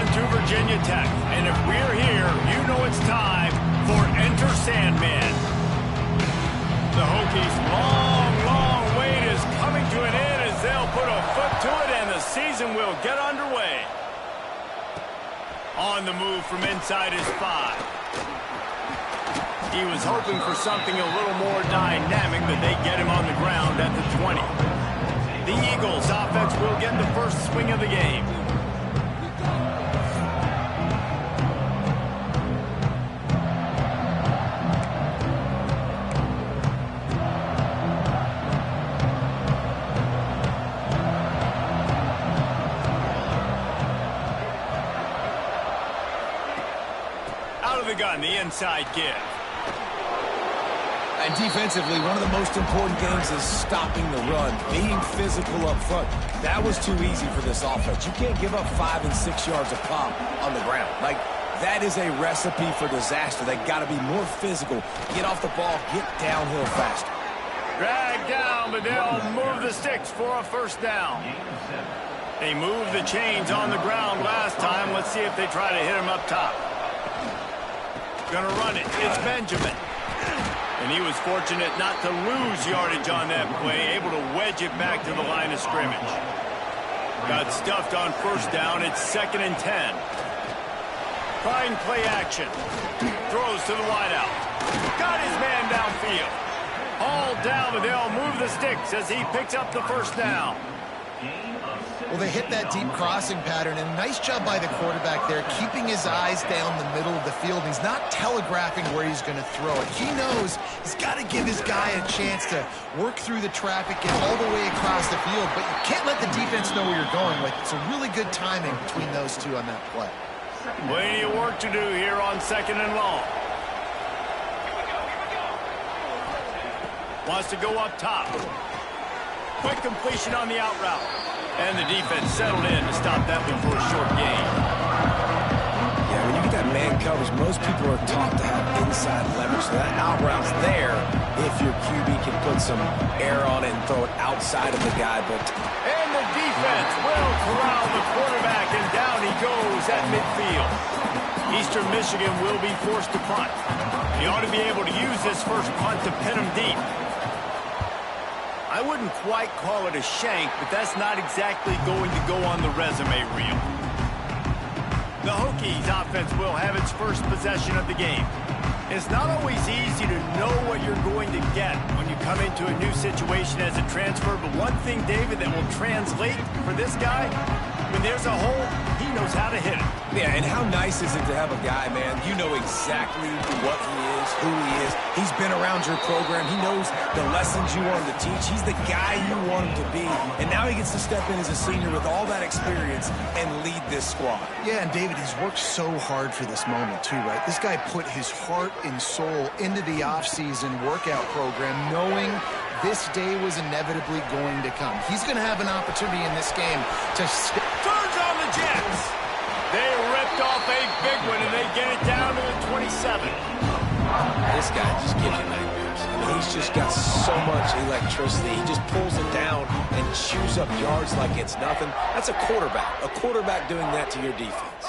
run to Virginia Tech. And if we're here, you know it's time for Enter Sandman. The Hokies' long wait is coming to an end as they'll put a foot to it and the season will get underway. On the move from inside his 5. He was hoping for something a little more dynamic, but they get him on the ground at the 20. The Eagles offense will get the first swing of the game. Out of the gun, the inside give. And defensively, one of the most important games is stopping the run, being physical up front. That was too easy for this offense. You can't give up 5 and 6 yards a pop on the ground. Like, that is a recipe for disaster. They got to be more physical, get off the ball, get downhill faster. Drag down, but they'll move the sticks for a first down. They moved the chains on the ground last time. Let's see if they try to hit him up top. Gonna run it. It's Benjamin. And he was fortunate not to lose yardage on that play, able to wedge it back to the line of scrimmage. Got stuffed on first down. It's 2nd and 10. Fine play action. Throws to the wideout. Got his man downfield. Hauled down, but they'll move the sticks as he picks up the first down. Well, they hit that deep crossing pattern, and nice job by the quarterback there, keeping his eyes down the middle of the field. He's not telegraphing where he's going to throw it. He knows he's got to give his guy a chance to work through the traffic, get all the way across the field, but you can't let the defense know where you're going with. It's a really good timing between those two on that play. Plenty of work to do here on 2nd and long. Wants to go up top. Quick completion on the out route. And the defense settled in to stop that one for a short gain. Yeah, when you get that man coverage, most people are taught to have inside leverage. So that out route's there if your QB can put some air on it and throw it outside of the guy. And the defense will corral the quarterback, and down he goes at midfield. Eastern Michigan will be forced to punt. He ought to be able to use this first punt to pin him deep. I wouldn't quite call it a shank, but that's not exactly going to go on the resume reel. The Hokies offense will have its first possession of the game. It's not always easy to know what you're going to get when you come into a new situation as a transfer, but one thing, David, that will translate for this guy, when there's a hole, he knows how to hit it. Yeah, and how nice is it to have a guy, man, you know exactly what he is, who he is. He's been around your program. He knows the lessons you want him to teach. He's the guy you want him to be. And now he gets to step in as a senior with all that experience and lead this squad. Yeah, and David, he's worked so hard for this moment too, right? This guy put his heart and soul into the offseason workout program knowing this day was inevitably going to come. He's going to have an opportunity in this game to... Turns on the Jets. They ripped off a big one, and they get it down to the 27. This guy just gives you nightmares. I mean, he's just got so much electricity. He just pulls it down and chews up yards like it's nothing. That's a quarterback. A quarterback doing that to your defense.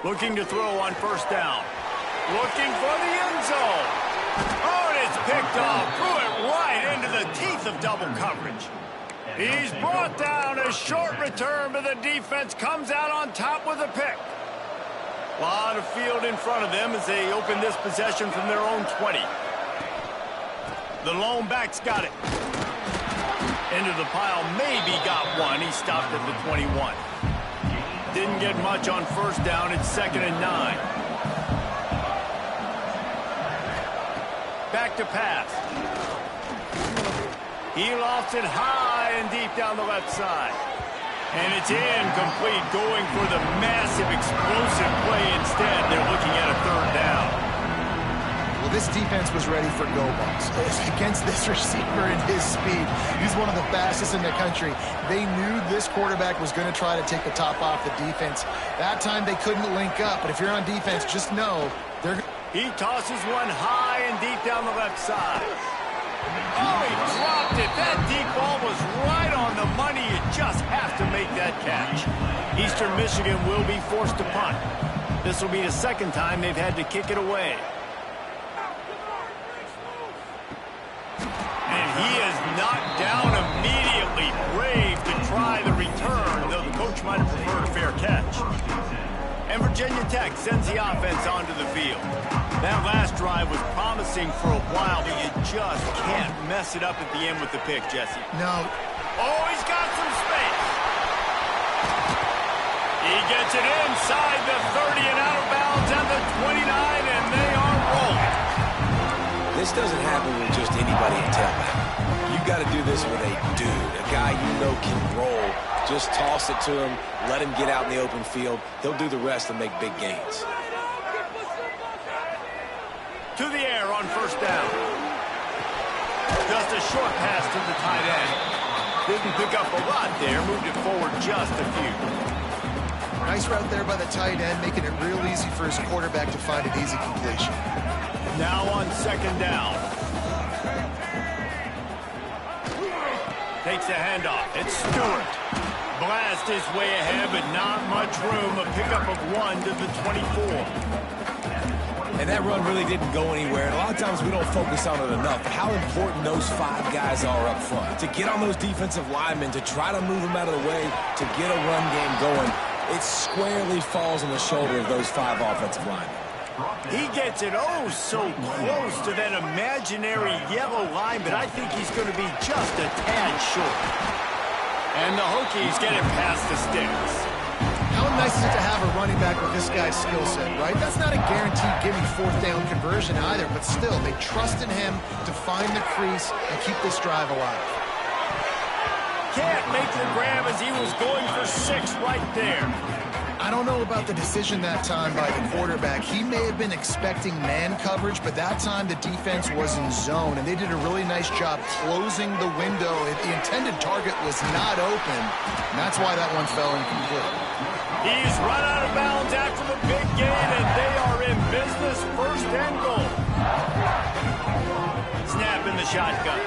Looking to throw on first down. Looking for the end zone. Oh, and it's picked off. Threw it right into the teeth of double coverage. He's brought down. A short return, but the defense comes out on top with a pick. A lot of field in front of them as they open this possession from their own 20. The lone back's got it. Into the pile, maybe got one. He stopped at the 21. Didn't get much on first down. It's 2nd and 9. Back to pass. He lofts it high and deep down the left side. And it's incomplete, going for the massive explosive play instead. They're looking at a third down. Well, this defense was ready for go balls against this receiver and his speed. He's one of the fastest in the country. They knew this quarterback was going to try to take the top off the defense. That time they couldn't link up, but if you're on defense, just know they're... He tosses one high and deep down the left side. Oh, he dropped dropped it. That deep ball was right on the money. You just have to make that catch. Eastern Michigan will be forced to punt. This will be the second time they've had to kick it away. And he is knocked down immediately. Brave to try the return, though the coach might have preferred a fair catch. And Virginia Tech sends the offense onto the field. That last drive was promising for a while, but you just can't mess it up at the end with the pick, Jesse. No. Oh, he's got some space. He gets it inside the 30 and out of bounds at the 29, and they are rolling. This doesn't happen with just anybody at tailback. You got to do this with a dude, a guy you know can roll. Just toss it to him, let him get out in the open field. He'll do the rest and make big gains. To the air on first down. Just a short pass to the tight end. Didn't pick up a lot there, moved it forward just a few. Nice route there by the tight end, making it real easy for his quarterback to find an easy completion. Now on second down. Takes the handoff. It's Stewart. Blast his way ahead, but not much room. A pickup of 1 to the 24. And that run really didn't go anywhere. And a lot of times we don't focus on it enough. How important those 5 guys are up front. To get on those defensive linemen, to try to move them out of the way, to get a run game going, it squarely falls on the shoulder of those 5 offensive linemen. He gets it oh so close to that imaginary yellow line, but I think he's going to be just a tad short. And the Hokies get it past the sticks. How nice is it to have a running back with this guy's skill set, right? That's not a guaranteed gimme fourth down conversion either, but still, they trust in him to find the crease and keep this drive alive. Can't make the grab as he was going for 6 right there. I don't know about the decision that time by the quarterback. He may have been expecting man coverage, but that time the defense was in zone, and they did a really nice job closing the window. The intended target was not open, and that's why that one fell incomplete. He's run out of bounds after the big gain, and they are in business, first and goal. Snap in the shotgun.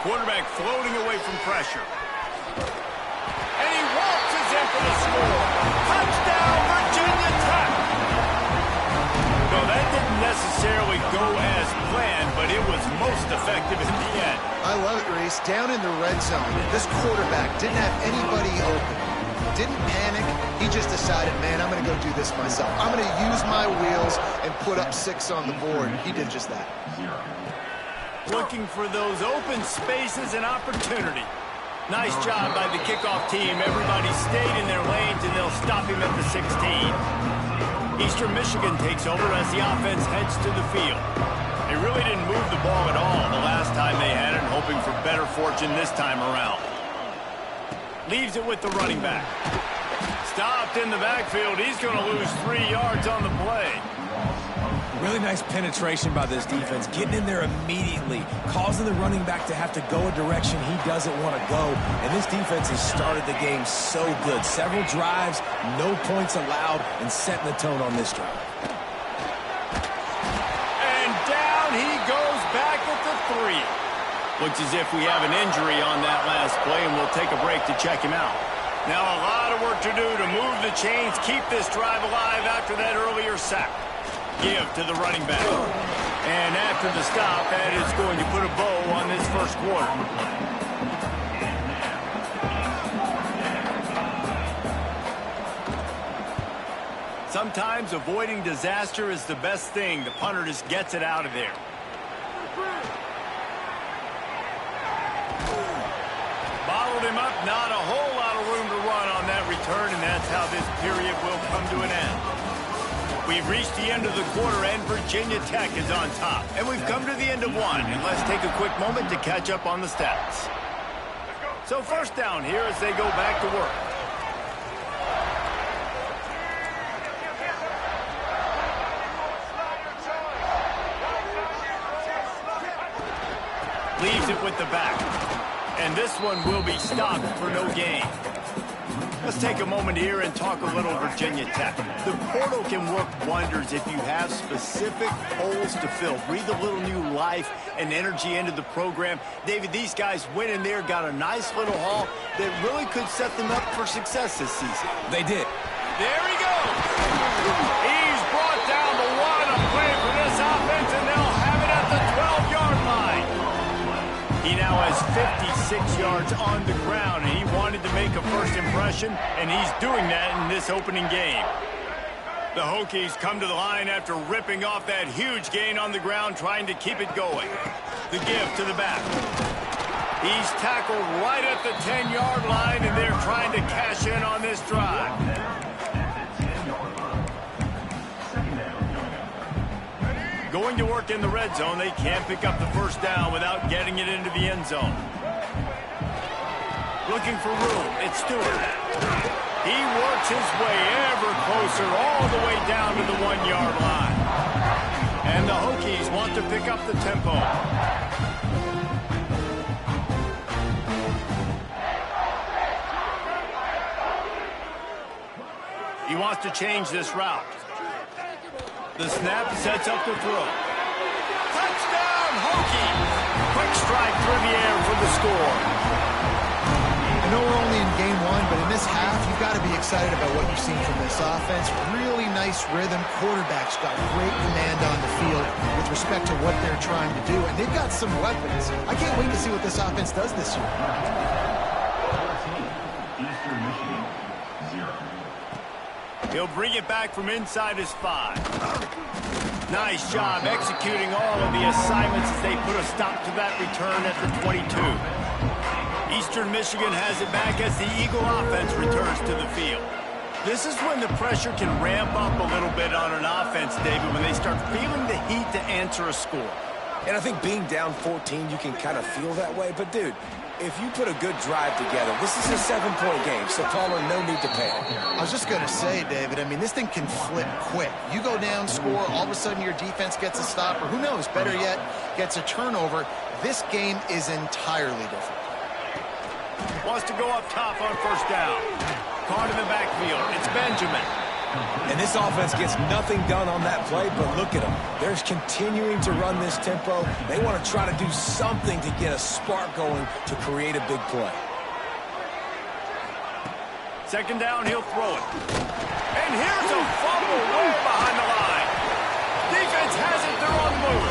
Quarterback floating away from pressure. And he waltzes in for the score. Touchdown, Virginia Tech. No, that didn't necessarily go as planned, but it was most effective in the end. I love it, Reese. Down in the red zone, this quarterback didn't have anybody open. Didn't panic. He just decided, man, I'm going to go do this myself. I'm going to use my wheels and put up 6 on the board. He did just that. Looking for those open spaces and opportunity. Nice job by the kickoff team. Everybody stayed in their lanes, and they'll stop him at the 16. Eastern Michigan takes over as the offense heads to the field. They really didn't move the ball at all the last time they had it, hoping for better fortune this time around. Leaves it with the running back. Stopped in the backfield. He's going to lose 3 yards on the play. Really nice penetration by this defense, getting in there immediately, causing the running back to have to go a direction he doesn't want to go. And this defense has started the game so good. Several drives, no points allowed, and setting the tone on this drive. And down he goes back at the 3. Looks as if we have an injury on that last play, and we'll take a break to check him out. Now a lot of work to do to move the chains, keep this drive alive after that earlier sack. Give to the running back. And after the stop, that is going to put a bow on this first quarter. Sometimes avoiding disaster is the best thing. The punter just gets it out of there. Bottled him up, not a whole lot of room to run on that return, and that's how this period will come to an end. We've reached the end of the quarter, and Virginia Tech is on top. And we've come to the end of one, and let's take a quick moment to catch up on the stats. So first down here as they go back to work. Leaves it with the back. And this one will be stopped for no gain. Let's take a moment here and talk a little Virginia Tech. The portal can work wonders if you have specific holes to fill. Breathe a little new life and energy into the program. David, these guys went in there, got a nice little haul that really could set them up for success this season. They did. There he goes. He's brought down the one to play for this offense, and they'll have it at the 12-yard line. He now has 56 yards on the ground, and he wanted to make a first impression, and he's doing that in this opening game. The Hokies come to the line after ripping off that huge gain on the ground, trying to keep it going. The give to the back. He's tackled right at the 10-yard line, and they're trying to cash in on this drive. Going to work in the red zone, they can't pick up the first down without getting it into the end zone. Looking for room, it's Stewart. He works his way ever closer all the way down to the 1-yard line. And the Hokies want to pick up the tempo. He wants to change this route. The snap sets up the throw. Touchdown, Hokies! Quick strike through the air for the score. I know we're only in game one, but in this half, you've got to be excited about what you've seen from this offense. Really nice rhythm. Quarterback's got great command on the field with respect to what they're trying to do, and they've got some weapons. I can't wait to see what this offense does this year. He'll bring it back from inside his 5. Nice job executing all of the assignments as they put a stop to that return at the 22. Eastern Michigan has it back as the Eagle offense returns to the field. This is when the pressure can ramp up a little bit on an offense, David, when they start feeling the heat to answer a score. And I think being down 14, you can kind of feel that way. But, dude, if you put a good drive together, this is a 7-point game, so Palmer, no need to panic. I was just going to say, David, I mean, this thing can flip quick. You go down, score, all of a sudden your defense gets a stop, or who knows, better yet, gets a turnover. This game is entirely different. Wants to go up top on first down. Caught in the backfield. It's Benjamin. And this offense gets nothing done on that play, but look at them. They're continuing to run this tempo. They want to try to do something to get a spark going to create a big play. Second down, he'll throw it. And here's a fumble way behind the line. Defense has it, they're on the move.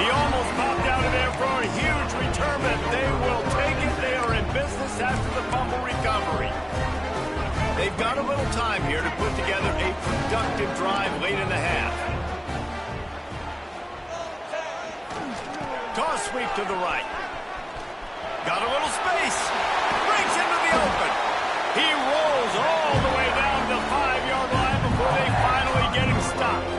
He almost popped out of there for a huge return, but they will take it. They are in business after the fumble recovery. They've got a little time here to put together a productive drive late in the half. Toss sweep to the right. Got a little space. Breaks into the open. He rolls all the way down to the 5-yard line before they finally get him stopped.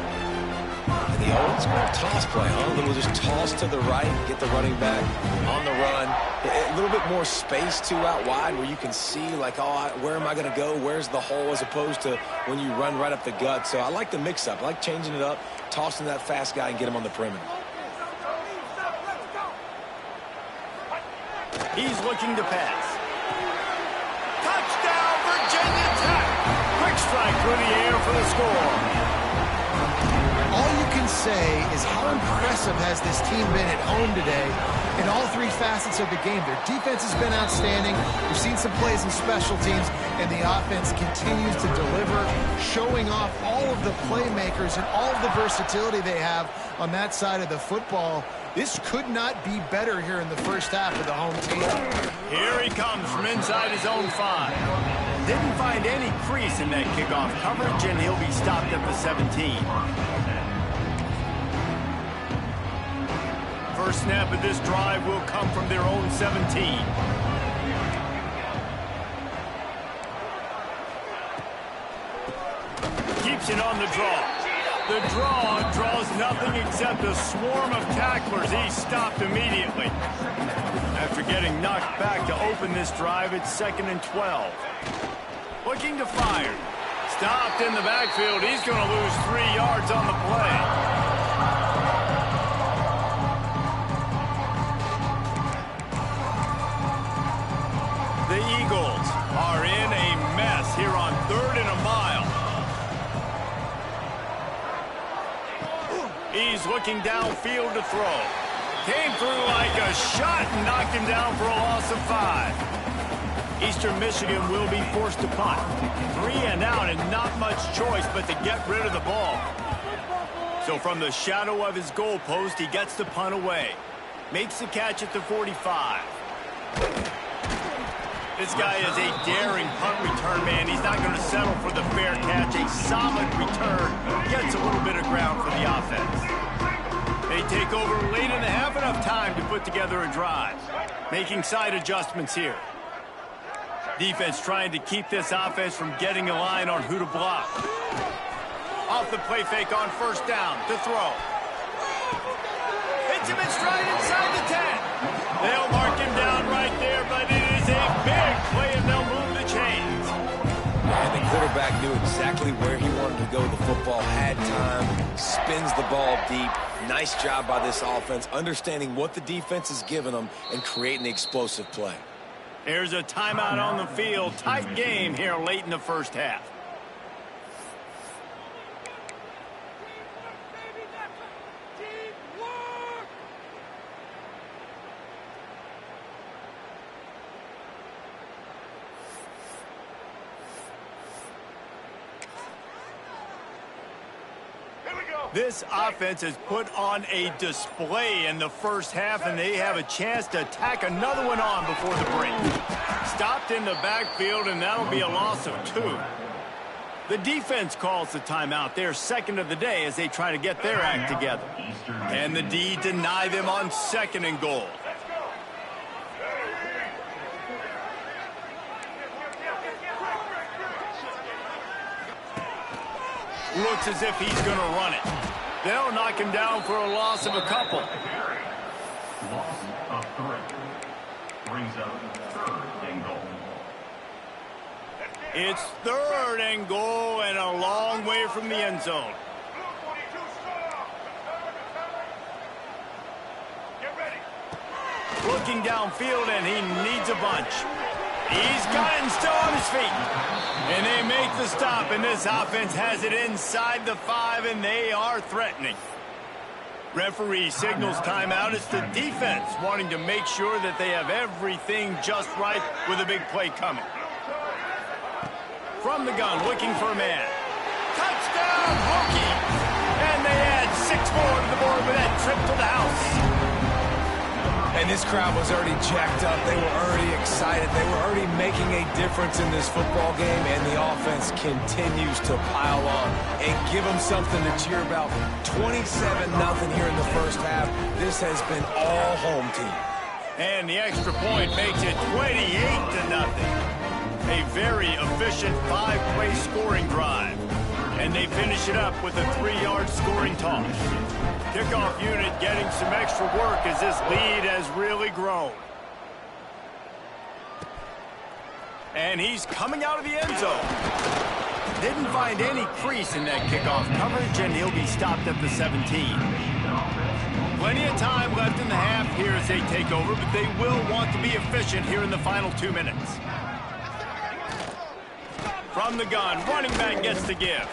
The old school toss play, huh? A little just toss to the right, get the running back on the run. A little bit more space, too, out wide where you can see, like, oh, where am I going to go? Where's the hole, as opposed to when you run right up the gut. So I like the mix-up. I like changing it up, tossing that fast guy and get him on the perimeter. He's looking to pass. Touchdown, Virginia Tech! Quick strike through the air for the score. All you can say is how impressive has this team been at home today in all three facets of the game. Their defense has been outstanding. We've seen some plays in special teams, and the offense continues to deliver, showing off all of the playmakers and all of the versatility they have on that side of the football. This could not be better here in the first half of the home team. Here he comes from inside his own 5. Didn't find any crease in that kickoff coverage, and he'll be stopped at the 17. First snap of this drive will come from their own 17. Keeps it on the draw. The draw draws nothing except a swarm of tacklers. He's stopped immediately. After getting knocked back to open this drive, it's 2nd and 12. Looking to fire. Stopped in the backfield. He's going to lose 3 yards on the play. The Eagles are in a mess is looking downfield to throw. Came through like a shot and knocked him down for a loss of 5. Eastern Michigan will be forced to punt. 3 and out and not much choice but to get rid of the ball. So from the shadow of his goalpost, he gets the punt away. Makes the catch at the 45. This guy is a daring punt return man. He's not going to settle for the fair catch. A solid return. Gets a little bit of ground for the offense. They take over late in the half, enough time to put together a drive. Making side adjustments here. Defense trying to keep this offense from getting a line on who to block. Off the play fake on first down to throw. Hits him in stride inside the 10. They'll mark him down right there, but it is a big play and they'll move the chains. And the quarterback knew exactly where he wanted to go with the football, had time, spins the ball deep. Nice job by this offense, understanding what the defense is giving them and creating the explosive play. There's a timeout on the field. Tight game here late in the first half. This offense has put on a display in the first half, and they have a chance to tack another one on before the break. Stopped in the backfield, and that'll be a loss of 2. The defense calls the timeout. They're second of the day as they try to get their act together. And the D deny them on 2nd and goal. Looks as if he's going to run it. They'll knock him down for a loss of a couple. Loss of 3. Brings up 3rd and goal. It's 3rd and goal and a long way from the end zone. Looking downfield, and he needs a bunch. He's got it and still on his feet. And they make the stop, and this offense has it inside the 5, and they are threatening. Referee signals timeout. It's the defense wanting to make sure that they have everything just right with a big play coming. From the gun, looking for a man. Touchdown, Hokie! And they add 6 more to the board with that trip to the house. And this crowd was already jacked up. They were already excited. They were already making a difference in this football game, and the offense continues to pile on and give them something to cheer about. 27-0 here in the first half. This has been all home team. And the extra point makes it 28-0. A very efficient 5-play scoring drive. And they finish it up with a 3-yard scoring toss. Kickoff unit getting some extra work as this lead has really grown. And he's coming out of the end zone. Didn't find any crease in that kickoff coverage, and he'll be stopped at the 17. Plenty of time left in the half here as they take over, but they will want to be efficient here in the final 2 minutes. From the gun, running back gets the give.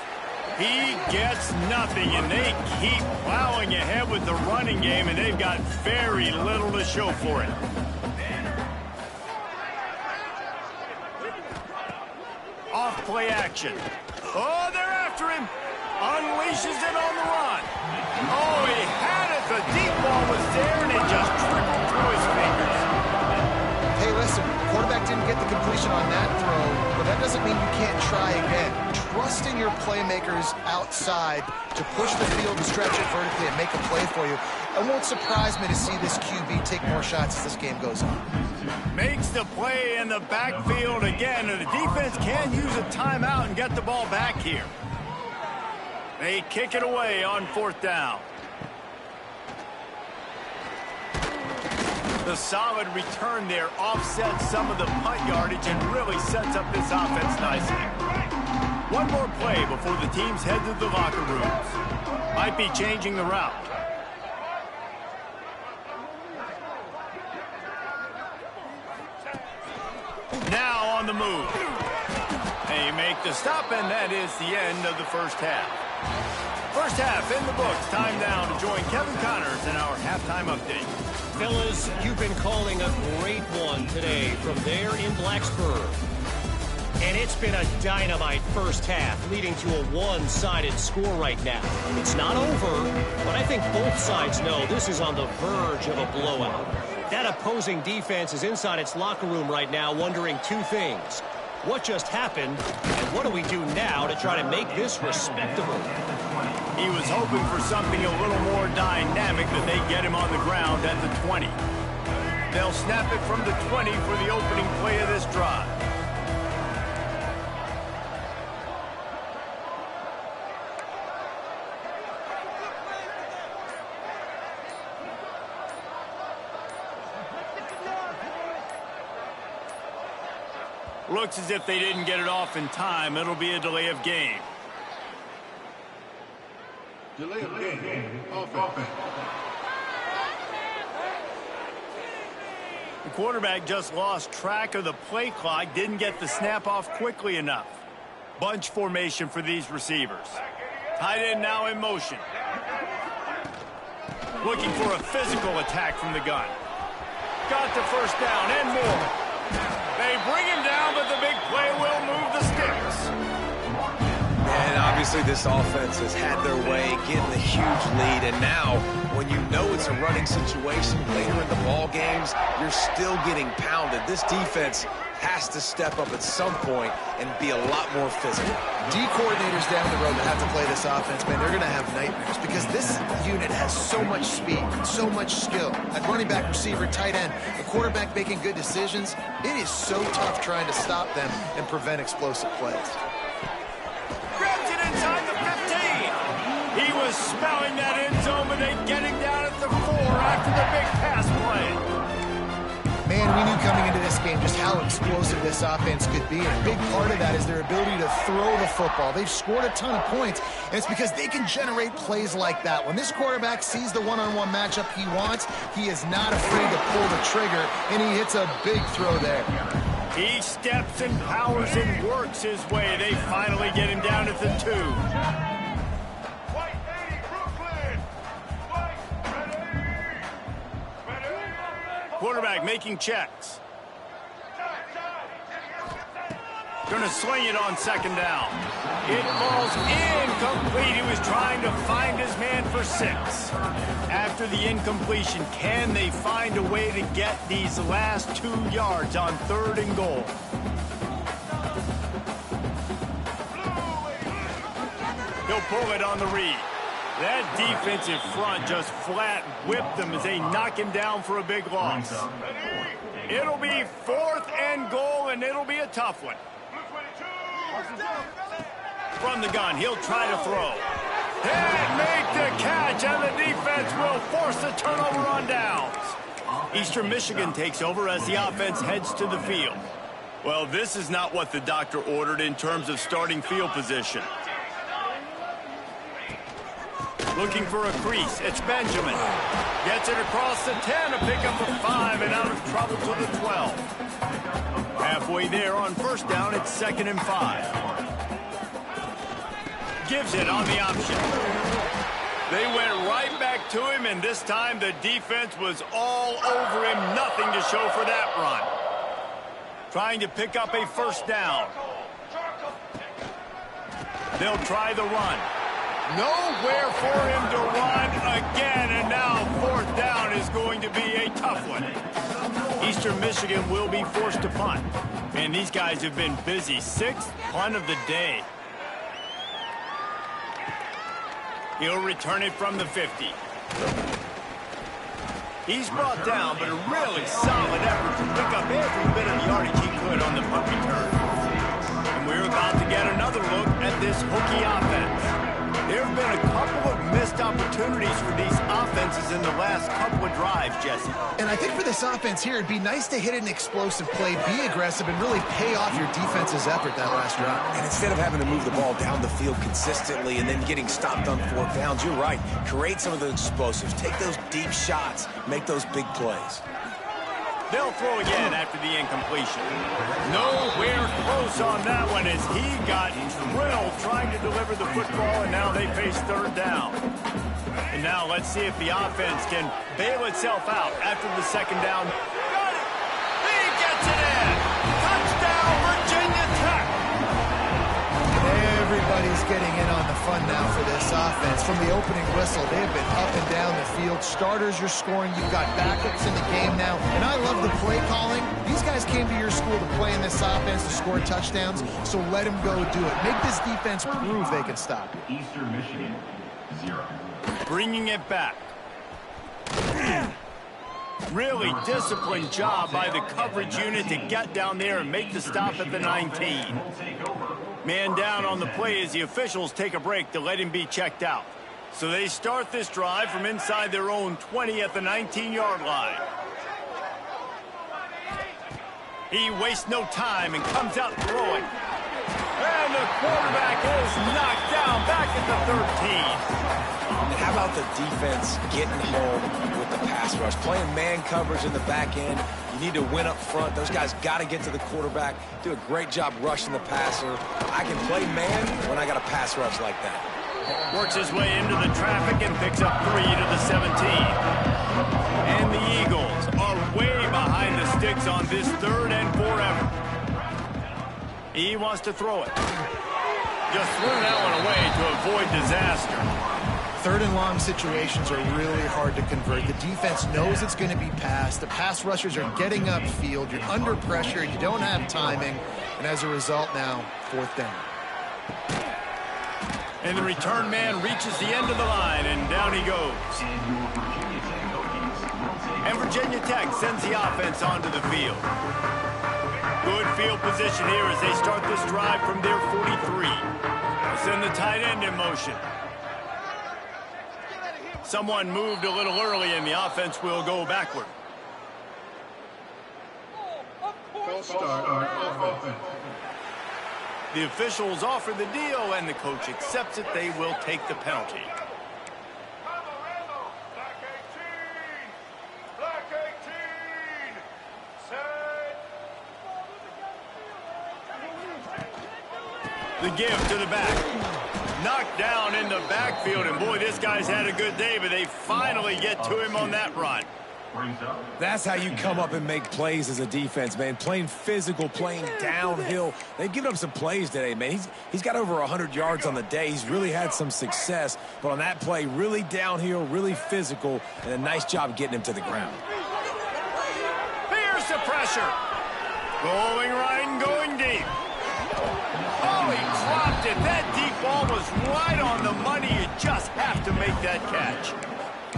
He gets nothing, and they keep plowing ahead with the running game, and they've got very little to show for it. Off play action. Oh, they're after him. Unleashes it on the run. Oh, he had it. The deep ball was there, and it just trickled through his fingers. Hey, listen, quarterback didn't get the completion on that throw, but that doesn't mean you can't try again. Trust in your playmakers outside to push the field and stretch it vertically and make a play for you. It won't surprise me to see this QB take more shots as this game goes on. Makes the play in the backfield again, and the defense can use a timeout and get the ball back here. They kick it away on 4th down. The solid return there offsets some of the punt yardage and really sets up this offense nicely. One more play before the teams head to the locker rooms. Might be changing the route. Now on the move. They make the stop, and that is the end of the first half. First half in the books. Time now to join Kevin Connors in our halftime update. Fellas, you've been calling a great one today from there in Blacksburg. And it's been a dynamite first half, leading to a one-sided score right now. It's not over, but I think both sides know this is on the verge of a blowout. That opposing defense is inside its locker room right now wondering two things. What just happened, and what do we do now to try to make this respectable? He was hoping for something a little more dynamic than they get him on the ground at the 20. They'll snap it from the 20 for the opening play of this drive. Looks as if they didn't get it off in time. It'll be a delay of game. Delay of game. Offense. The quarterback just lost track of the play clock, didn't get the snap off quickly enough. Bunch formation for these receivers. Tight end now in motion. Looking for a physical attack from the gun. Got the first down and more. They bring him down, but the big play will move the sticks. And obviously this offense has had their way, getting a huge lead. And now, when you know it's a running situation later in the ball games, you're still getting pounded. This defense has to step up at some point and be a lot more physical. D coordinators down the road that have to play this offense, man, they're going to have nightmares because this unit has so much speed, so much skill. At running back, receiver, tight end, the quarterback making good decisions, it is so tough trying to stop them and prevent explosive plays. Grabs it inside the 15. He was smelling that end zone, but they get him down at the 4 after the big pass play. Man, we knew coming into this game just how explosive this offense could be. And a big part of that is their ability to throw the football. They've scored a ton of points, and it's because they can generate plays like that. When this quarterback sees the one-on-one matchup he wants, he is not afraid to pull the trigger, and he hits a big throw there. He steps and powers and works his way. They finally get him down at the 2. Quarterback making checks. Gonna sling it on second down. It falls incomplete. He was trying to find his man for 6. After the incompletion, can they find a way to get these last 2 yards on 3rd and goal? He'll pull it on the read. That defensive front just flat whipped them as they knock him down for a big loss. It'll be 4th and goal, and it'll be a tough one. From the gun, he'll try to throw. And make the catch, and the defense will force the turnover on downs. Eastern Michigan takes over as the offense heads to the field. Well, this is not what the doctor ordered in terms of starting field position. Looking for a crease. It's Benjamin. Gets it across the 10, a pickup of 5, and out of trouble to the 12. Halfway there on first down, it's 2nd and 5. Gives it on the option. They went right back to him, and this time the defense was all over him. Nothing to show for that run. Trying to pick up a first down. They'll try the run. Nowhere for him to run again, and now 4th down is going to be a tough one. Eastern Michigan will be forced to punt. And these guys have been busy. 6th punt of the day. He'll return it from the 50. He's brought down, but a really solid effort to pick up every bit of yardage he could on the punt return. And we're about to get another look at this Hokie offense. There have been a couple of missed opportunities for these offenses in the last couple of drives, Jesse. And I think for this offense here, it'd be nice to hit an explosive play, be aggressive, and really pay off your defense's effort that last drive. And instead of having to move the ball down the field consistently and then getting stopped on 4th downs, you're right. Create some of those explosives. Take those deep shots. Make those big plays. They'll throw again after the incompletion. Nowhere close on that one as he got drilled trying to deliver the football, and now they face third down. And now let's see if the offense can bail itself out after the second down. Got it! He gets it in! Touchdown, Virginia Tech! Everybody's getting in on the fun now for this offense. From the opening whistle, they've been up and down the field. Starters are scoring. You've got backups in the game now. And I love the play calling. These guys came to your school to play in this offense to score touchdowns, so let them go do it. Make this defense prove they can stop you. Eastern Michigan, 0. Bringing it back. Really disciplined job by the coverage unit to get down there and make the stop at the 19. Man down on the play as the officials take a break to let him be checked out. So they start this drive from inside their own 20 at the 19-yard line. He wastes no time and comes out throwing. And the quarterback is knocked down back at the 13. And how about the defense getting home with the pass rush? Playing man coverage in the back end. You need to win up front. Those guys got to get to the quarterback. Do a great job rushing the passer. I can play man when I got a pass rush like that. Works his way into the traffic and picks up 3 to the 17. And the Eagles are way behind the sticks on this 3rd and forever. He wants to throw it. Just threw that one away to avoid disaster. 3rd and long situations are really hard to convert. The defense knows it's going to be passed. The pass rushers are getting upfield. You're under pressure. You don't have timing. And as a result now, 4th down. And the return man reaches the end of the line, and down he goes. And Virginia Tech sends the offense onto the field. Good field position here as they start this drive from their 43. They'll send the tight end in motion. Someone moved a little early, and the offense will go backward. False start. Offense. The officials offer the deal, and the coach accepts it. They will take the penalty. The give to the back. Knocked down in the backfield, and boy, this guy's had a good day, but they finally get to him on that run. That's how you come up and make plays as a defense, man. Playing physical, playing downhill. They've given up some plays today, man. He's got over 100 yards on the day. He's really had some success, but on that play, really downhill, really physical, and a nice job getting him to the ground. Here's the pressure. Going right and going deep. Oh, he dropped it. That deep ball was right on the money. You just have to make that catch.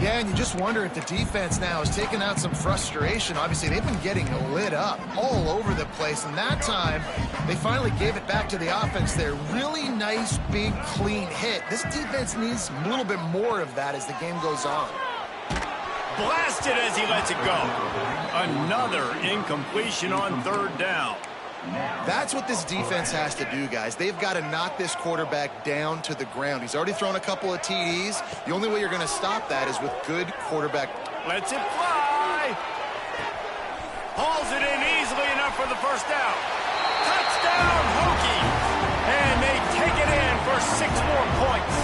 Yeah, and you just wonder if the defense now is taking out some frustration. Obviously, they've been getting lit up all over the place, and that time, they finally gave it back to the offense there. Really nice, big, clean hit. This defense needs a little bit more of that as the game goes on. Blasted as he lets it go. Another incompletion on 3rd down. That's what this defense has to do, guys. They've got to knock this quarterback down to the ground. He's already thrown a couple of TDs. The only way you're going to stop that is with good quarterback. Lets it fly. Hauls it in easily enough for the 1st down. Touchdown, Hokie. And they take it in for 6 more points.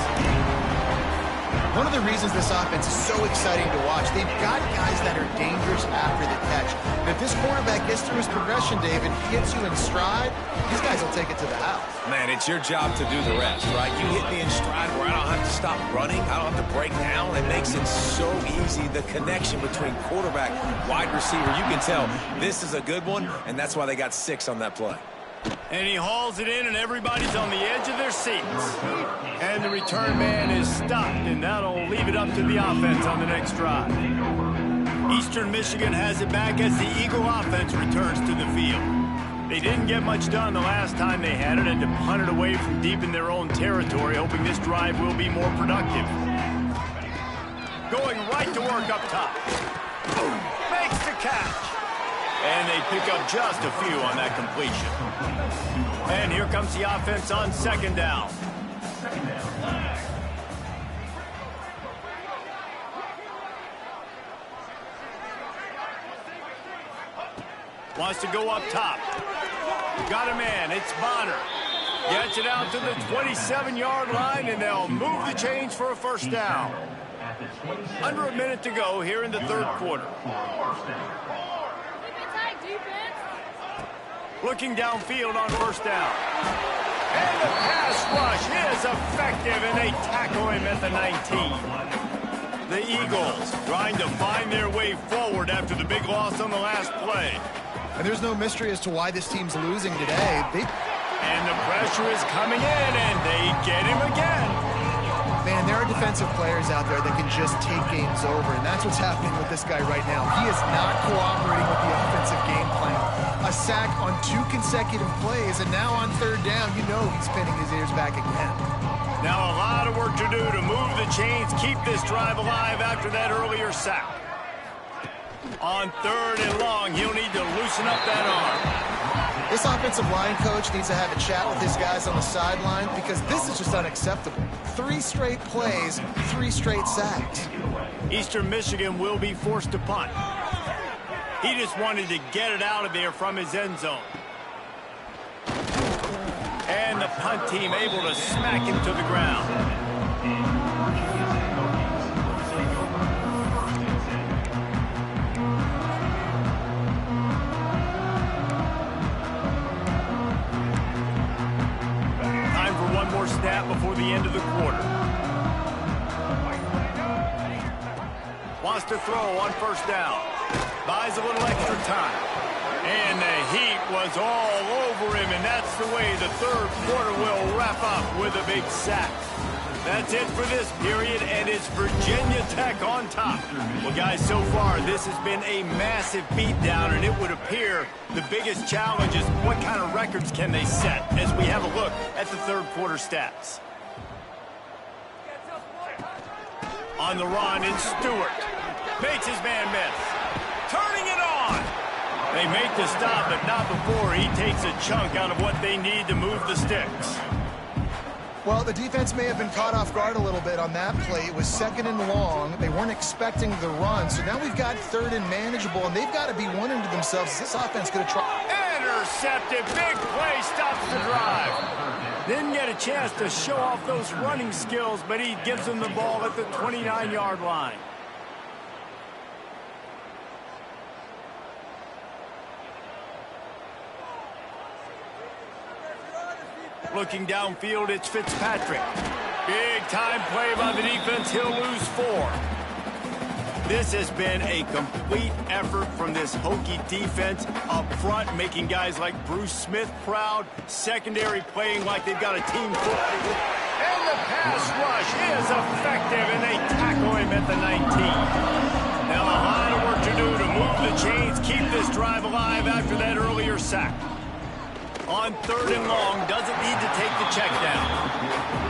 One of the reasons this offense is so exciting to watch, they've got guys that are dangerous after the catch. And if this quarterback gets through his progression, David, gets you in stride, these guys will take it to the house. Man, it's your job to do the rest, right? You hit me in stride where I don't have to stop running. I don't have to break down. It makes it so easy. The connection between quarterback, wide receiver, you can tell this is a good one, and that's why they got 6 on that play. And he hauls it in, and everybody's on the edge of their seats. And the return man is stopped, and that'll leave it up to the offense on the next drive. Eastern Michigan has it back as the Eagle offense returns to the field. They didn't get much done the last time they had it, and to punt it away from deep in their own territory, hoping this drive will be more productive. Going right to work up top. Makes the catch. And they pick up just a few on that completion. And here comes the offense on 2nd down. Wants to go up top. Got a man. It's Bonner. Gets it out to the 27-yard line, and they'll move the chains for a first down. Under a minute to go here in the third quarter. Looking downfield on first down. And the pass rush is effective, and they tackle him at the 19. The Eagles trying to find their way forward after the big loss on the last play. And there's no mystery as to why this team's losing today. And the pressure is coming in, and they get him again. Man, there are defensive players out there that can just take games over, and that's what's happening with this guy right now. He is not cooperating with the offensive game plan. A sack on 2 consecutive plays, and now on third down, you know he's pinning his ears back again. Now a lot of work to do to move the chains, keep this drive alive after that earlier sack. On third and long, he'll need to loosen up that arm. This offensive line coach needs to have a chat with his guys on the sideline because this is just unacceptable. 3 straight plays, 3 straight sacks. Eastern Michigan will be forced to punt. He just wanted to get it out of there from his end zone. And the punt team able to smack him to the ground. Snap before the end of the quarter. Wants to throw on first down. Buys a little extra time. And the heat was all over him, and that's the way the third quarter will wrap up with a big sack. That's it for this period, and it's Virginia Tech on top. Well, guys, so far this has been a massive beatdown, and it would appear the biggest challenge is what kind of records can they set as we have a look at the third quarter stats. On the run, it's Stewart. Makes his man miss. Turning it on. They make the stop, but not before he takes a chunk out of what they need to move the sticks. Well, the defense may have been caught off guard a little bit on that play. It was 2nd and long. They weren't expecting the run. So now we've got 3rd and manageable, and they've got to be wondering to themselves, is this offense going to try? Intercepted. Big play stops the drive. Didn't get a chance to show off those running skills, but he gives them the ball at the 29-yard line. Looking downfield, it's Fitzpatrick. Big time play by the defense. He'll lose 4. This has been a complete effort from this Hokie defense up front, making guys like Bruce Smith proud. Secondary playing like they've got a team full. And the pass rush is effective, and they tackle him at the 19. Now a lot of work to do to move the chains, keep this drive alive after that earlier sack. On third and long, doesn't need to take the check down.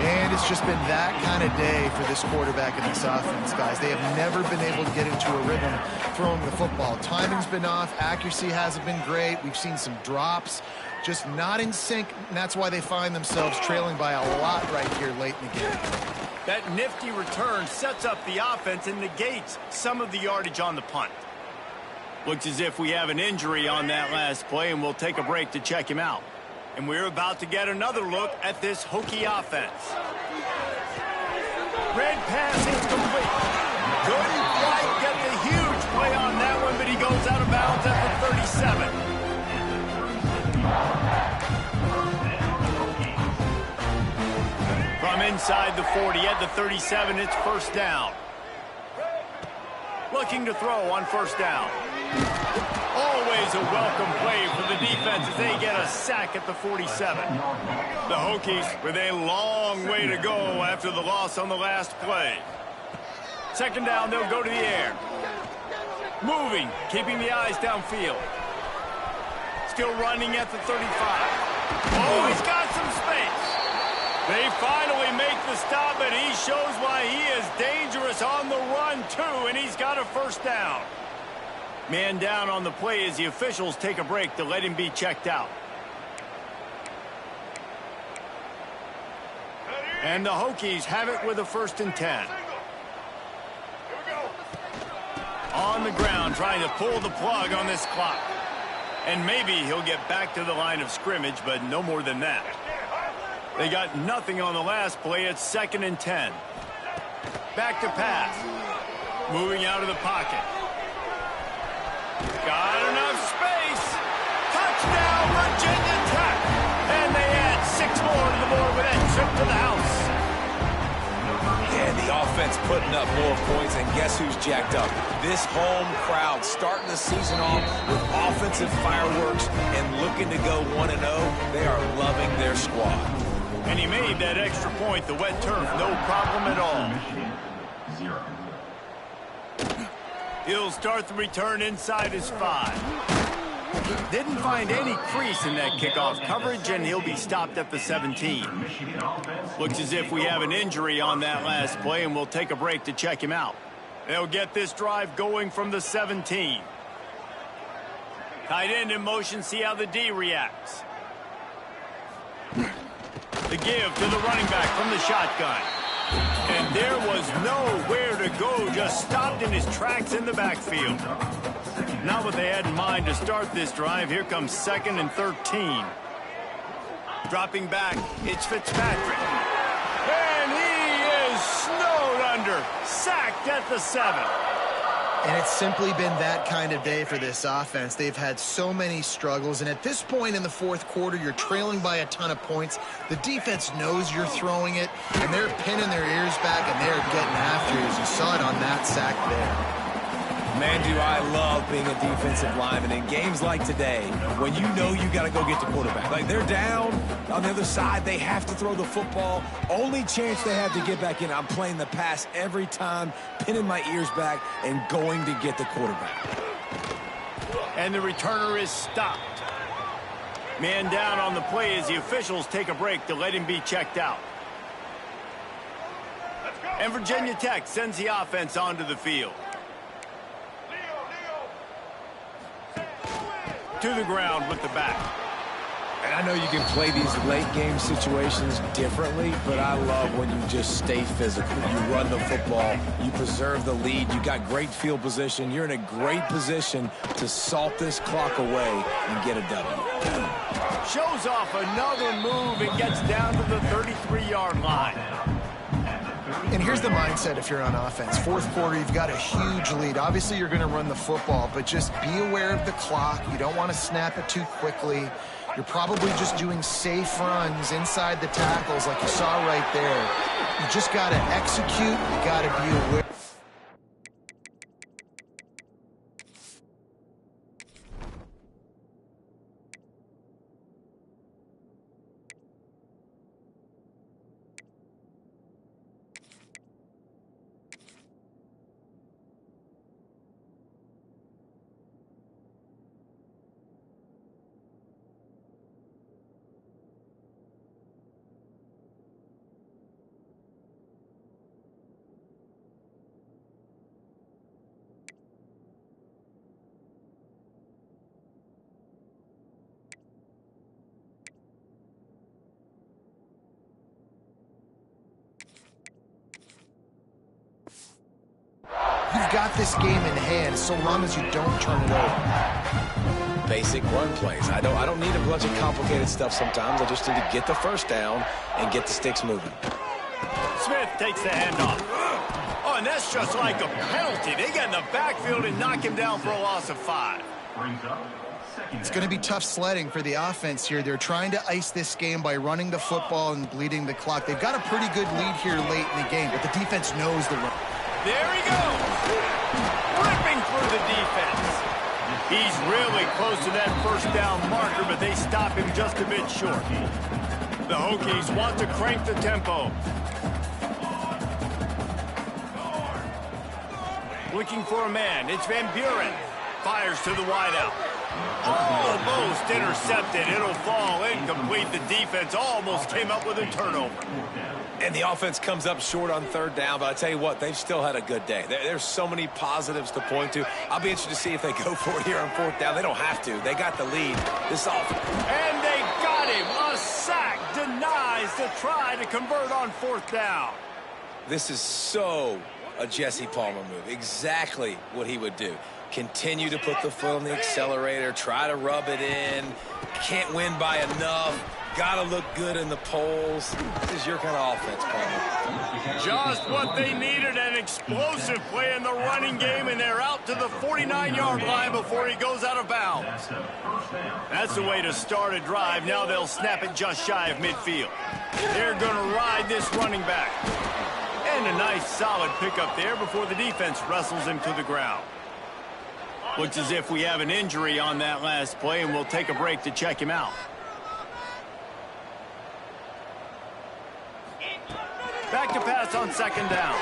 And it's just been that kind of day for this quarterback and this offense, guys. They have never been able to get into a rhythm throwing the football. Timing's been off. Accuracy hasn't been great. We've seen some drops, just not in sync, and that's why they find themselves trailing by a lot right here late in the game. That nifty return sets up the offense and negates some of the yardage on the punt. Looks as if we have an injury on that last play, and we'll take a break to check him out. And we're about to get another look at this Hokie offense. Red pass incomplete. Couldn't quite get the huge play on that one, but he goes out of bounds at the 37. From inside the 40 at the 37, it's first down. Looking to throw on first down. Always a welcome play for the defense as they get a sack at the 47. The Hokies with a long way to go after the loss on the last play. Second down, they'll go to the air. Moving, keeping the eyes downfield. Still running at the 35. Oh, he's got some space. They finally make the stop, and he shows why he is dangerous on the run, too, and he's got a first down. Man down on the play as the officials take a break to let him be checked out. And the Hokies have it with a 1st and 10. On the ground, trying to pull the plug on this clock. And maybe he'll get back to the line of scrimmage, but no more than that. They got nothing on the last play. It's 2nd and 10. Back to pass. Moving out of the pocket. Got enough space. Touchdown, Virginia Tech. And they add 6 more to the board with that trip to the house. Yeah, the offense putting up more points, and guess who's jacked up? This home crowd starting the season off with offensive fireworks and looking to go 1-0. They are loving their squad. And he made that extra point, the wet turf, no problem at all. Michigan, 0. He'll start the return inside his 5. Didn't find any crease in that kickoff coverage, and he'll be stopped at the 17. Looks as if we have an injury on that last play, and we'll take a break to check him out. They'll get this drive going from the 17. Tight end in motion, see how the D reacts. The give to the running back from the shotgun. And there was nowhere to go, just stopped in his tracks in the backfield. Not what they had in mind to start this drive. Here comes 2nd and 13. Dropping back, it's Fitzpatrick. And he is snowed under, sacked at the 7. And it's simply been that kind of day for this offense. They've had so many struggles, and at this point in the 4th quarter, you're trailing by a ton of points. The defense knows you're throwing it, and they're pinning their ears back, and they're getting after you, as you saw it on that sack there. Man, do I love being a defensive lineman in games like today when you know you got to go get the quarterback. Like, they're down on the other side. They have to throw the football. Only chance they have to get back in. I'm playing the pass every time, pinning my ears back and going to get the quarterback. And the returner is stopped. Man down on the play as the officials take a break to let him be checked out. And Virginia Tech sends the offense onto the field. To the ground with the back. And I know you can play these late game situations differently, but I love when you just stay physical. You run the football, you preserve the lead, you got great field position, you're in a great position to salt this clock away and get a W. Shows off another move and gets down to the 33-yard line. And here's the mindset if you're on offense. 4th quarter, you've got a huge lead. Obviously, you're going to run the football, but just be aware of the clock. You don't want to snap it too quickly. You're probably just doing safe runs inside the tackles like you saw right there. You just got to execute. You got to be aware. You've got this game in hand so long as you don't turn it over. Basic run plays. I don't need a bunch of complicated stuff sometimes. I just need to get the first down and get the sticks moving. Smith takes the handoff. Oh, and that's just like a penalty. They get in the backfield and knock him down for a loss of 5. It's going to be tough sledding for the offense here. They're trying to ice this game by running the football and bleeding the clock. They've got a pretty good lead here late in the game, but the defense knows the run. There he goes. Ripping through the defense. He's really close to that first down marker, but they stop him just a bit short. The Hokies want to crank the tempo. Looking for a man. It's Van Buren. Fires to the wideout. Almost intercepted. It'll fall incomplete. The defense almost came up with a turnover. And the offense comes up short on 3rd down, but I tell you what, they've still had a good day. There's so many positives to point to. I'll be interested to see if they go for it here on 4th down. They don't have to. They got the lead. This offense. And they got him. A sack denies the try to convert on 4th down. This is so a Jesse Palmer move. Exactly what he would do. Continue to put the foot on the accelerator. Try to rub it in. Can't win by enough. Got to look good in the polls. This is your kind of offense, Palmer. Just what they needed, an explosive play in the running game, and they're out to the 49-yard line before he goes out of bounds. That's the way to start a drive. Now they'll snap it just shy of midfield. They're going to ride this running back. And a nice solid pickup there before the defense wrestles him to the ground. Looks as if we have an injury on that last play, and we'll take a break to check him out. Back to pass on second down.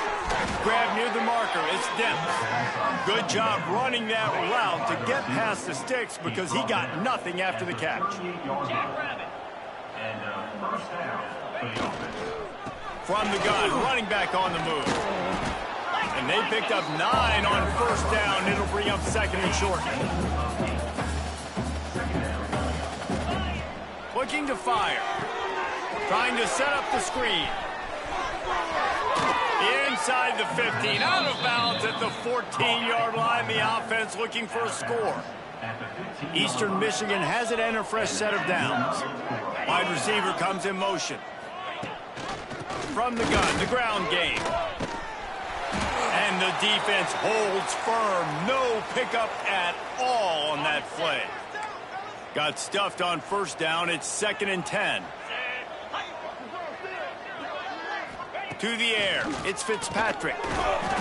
Grab near the marker. It's Demps. Good job running that route to get past the sticks because he got nothing after the catch. From the gun, running back on the move. And they picked up 9 on first down. It'll bring up second and short. Looking to fire. Trying to set up the screen. Inside the 15, out of bounds at the 14-yard line. The offense looking for a score. Eastern Michigan has it and a fresh set of downs. Wide receiver comes in motion. From the gun, the ground game. And the defense holds firm. No pickup at all on that play. Got stuffed on first down. It's second and 10. To the air. It's Fitzpatrick.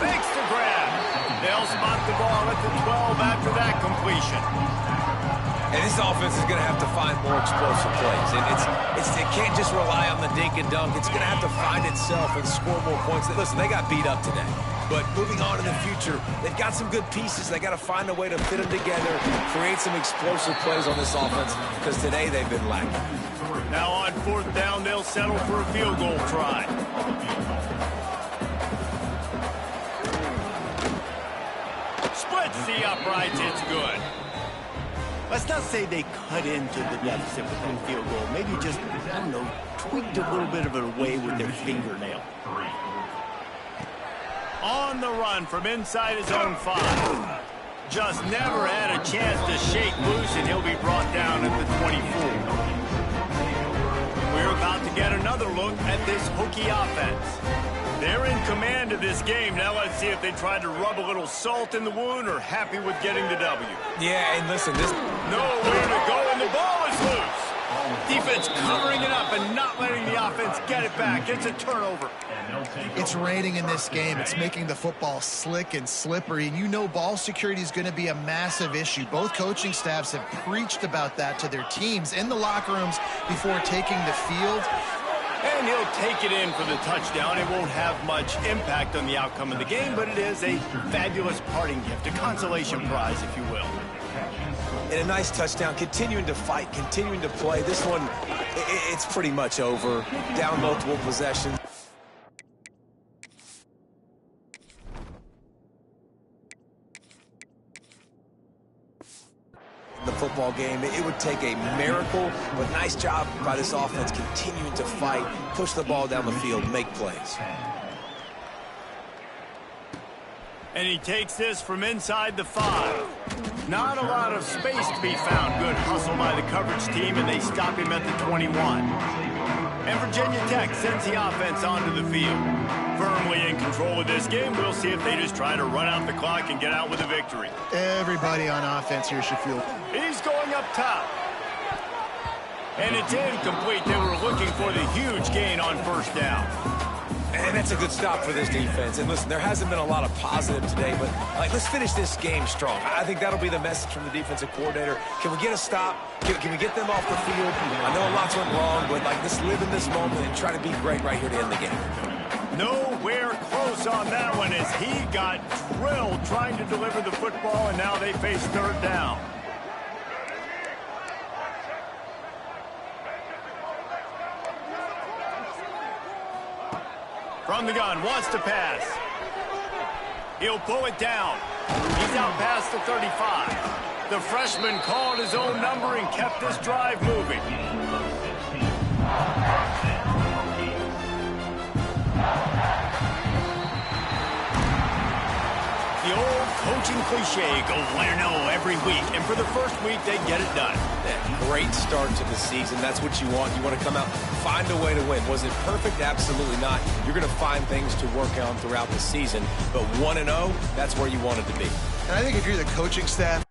Makes the grab. They'll spot the ball at the 12 after that completion. And this offense is going to have to find more explosive plays. And it can't just rely on the dink and dunk. It's going to have to find itself and score more points. Listen, they got beat up today. But moving on in the future, they've got some good pieces. They got to find a way to fit them together, create some explosive plays on this offense, because today they've been lacking. Now on fourth down, they'll settle for a field goal try. Splits the uprights. It's good. Let's not say they cut into the deficit with that field goal. Maybe just, I don't know, tweaked a little bit of it away with their fingernail. On the run from inside his own 5. Just never had a chance to shake loose, and he'll be brought down at the 24. We're about to get another look at this Hokie offense. They're in command of this game. Now let's see if they try to rub a little salt in the wound or happy with getting the W. Yeah, and listen, this... Nowhere to go, and the ball is loose. Defense covering it up and not letting the offense get it back. It's a turnover. It's raining in this game. It's making the football slick and slippery, and you know ball security is going to be a massive issue. Both coaching staffs have preached about that to their teams in the locker rooms before taking the field. And he'll take it in for the touchdown. It won't have much impact on the outcome of the game, but it is a fabulous parting gift, a consolation prize, if you will. And a nice touchdown, continuing to fight, continuing to play. This one, it's pretty much over. Down multiple possessions. The football game, it would take a miracle, but nice job by this offense continuing to fight, push the ball down the field, make plays. And he takes this from inside the 5. Not a lot of space to be found. Good hustle by the coverage team, and they stop him at the 21. And Virginia Tech sends the offense onto the field. Firmly in control of this game. We'll see if they just try to run out the clock and get out with a victory. Everybody on offense here should feel. He's going up top. And it's incomplete. They were looking for the huge gain on first down. And that's a good stop for this defense. And listen, there hasn't been a lot of positive today, but let's finish this game strong. I think that'll be the message from the defensive coordinator. Can we get a stop? Can we get them off the field? I know lots went wrong, but let's live in this moment and try to be great right here to end the game. Nowhere close on that one as he got drilled trying to deliver the football, and now they face third down. From the gun, wants to pass. He'll pull it down. He's out past the 35. The freshman called his own number and kept this drive moving. The old coaching cliche, go 1-0 every week. And for the first week, they get it done. Yeah, great start to the season. That's what you want. You want to come out, find a way to win. Was it perfect? Absolutely not. You're going to find things to work on throughout the season. But 1-0, that's where you want it to be. And I think if you're the coaching staff,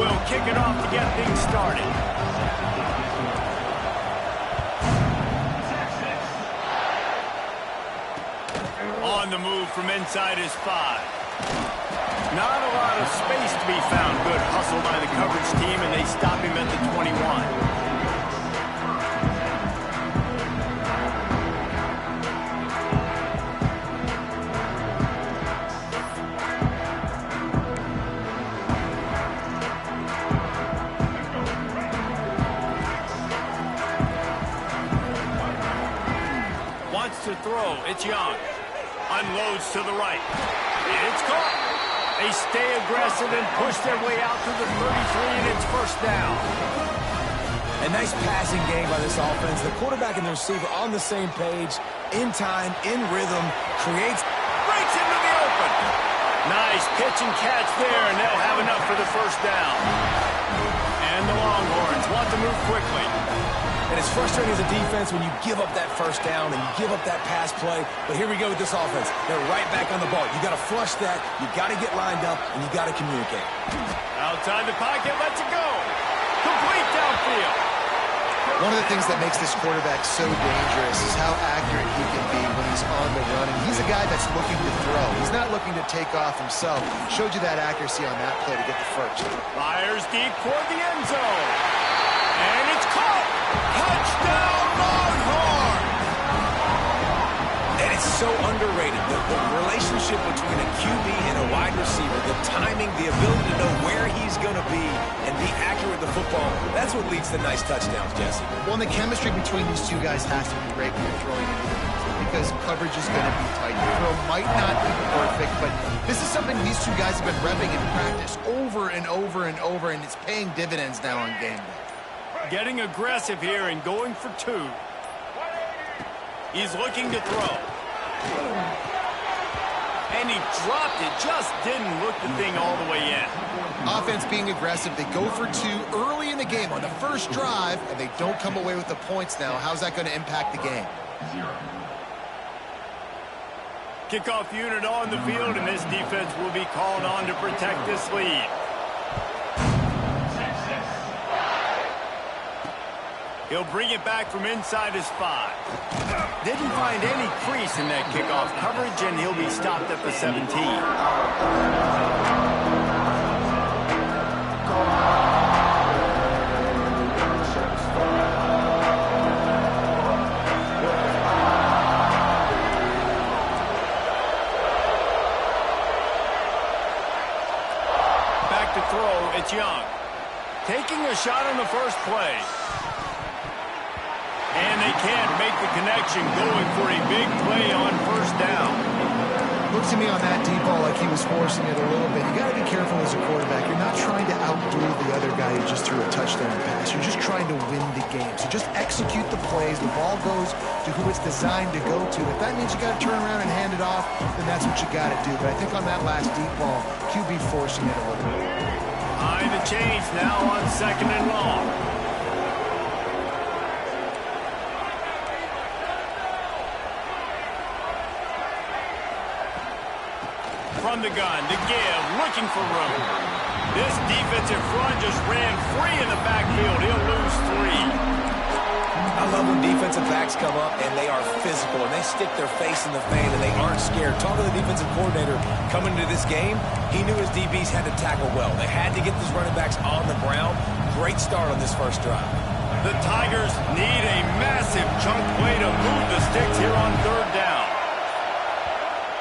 will kick it off to get things started. On the move from inside his 5. Not a lot of space to be found. Good hustle by the coverage team, and they stop him at the 21. Wants to throw. It's Young. Unloads to the right. It's caught. They stay aggressive and push their way out to the 33, and it's first down. A nice passing game by this offense. The quarterback and the receiver on the same page, in time, in rhythm, breaks into the open. Nice pitch and catch there, and they'll have enough for the first down. And the Longhorns want to move quickly. And it's frustrating as a defense when you give up that first down and you give up that pass play. But here we go with this offense. They're right back on the ball. You got to flush that. You got to get lined up, and you got to communicate. Outside the pocket, lets it go. Complete downfield. One of the things that makes this quarterback so dangerous is how accurate he can be when he's on the run. And he's a guy that's looking to throw. He's not looking to take off himself. Showed you that accuracy on that play to get the first. Fires deep toward the end zone. And it's caught. Touchdown, Longhorn! And it's so underrated. The relationship between a QB and a wide receiver, the timing, the ability to know where he's going to be and be accurate with the football, that's what leads to nice touchdowns, Jesse. Well, and the chemistry between these two guys has to be great when you're throwing into the because coverage is going to be tight. The throw might not be perfect, but this is something these two guys have been repping in practice over and over and over, and it's paying dividends now on game day. Getting aggressive here and going for 2. He's looking to throw. And he dropped it. Just didn't look the thing all the way in. Offense being aggressive. They go for 2 early in the game on the first drive, and they don't come away with the points now. How's that going to impact the game? 0. Kickoff unit on the field, and this defense will be called on to protect this lead. He'll bring it back from inside his 5. Didn't find any crease in that kickoff coverage, and he'll be stopped at the 17. Back to throw, it's Young. Taking a shot on the first play. And they can't make the connection, going for a big play on first down. Looks to me on that deep ball like he was forcing it a little bit. You got to be careful as a quarterback. You're not trying to outdo the other guy who just threw a touchdown pass. You're just trying to win the game. So just execute the plays. The ball goes to who it's designed to go to. If that means you got to turn around and hand it off, then that's what you got to do. But I think on that last deep ball, QB forcing it a little bit. Behind the chains now on 2nd and long. From the gun to give, looking for room. This defensive front just ran free in the backfield. He'll lose 3. I love when defensive backs come up and they are physical and they stick their face in the fan and they aren't scared. Talk to the defensive coordinator coming into this game. He knew his DBs had to tackle well. They had to get these running backs on the ground. Great start on this first drive. The Tigers need a massive chunk play to move the sticks here on 3rd down.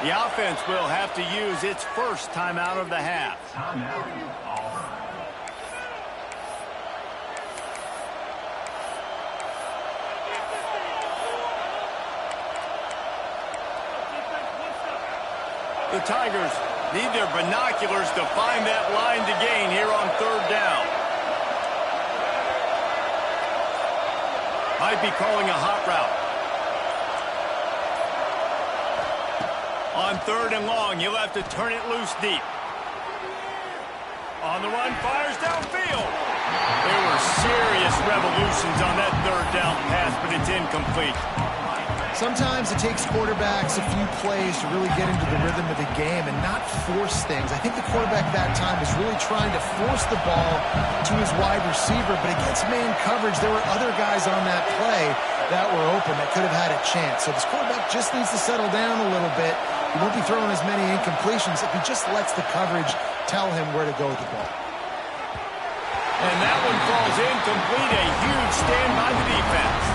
The offense will have to use its first timeout of the half. The Tigers need their binoculars to find that line to gain here on 3rd down. Might be calling a hot route. On 3rd and long, he'll have to turn it loose deep. On the run, fires downfield. There were serious revolutions on that 3rd down pass, but it's incomplete. Sometimes it takes quarterbacks a few plays to really get into the rhythm of the game and not force things. I think the quarterback that time was really trying to force the ball to his wide receiver, but against man coverage, there were other guys on that play that were open that could have had a chance. So this quarterback just needs to settle down a little bit. He won't be throwing as many incompletions if he just lets the coverage tell him where to go with the ball. And that one falls incomplete. A huge stand by the defense.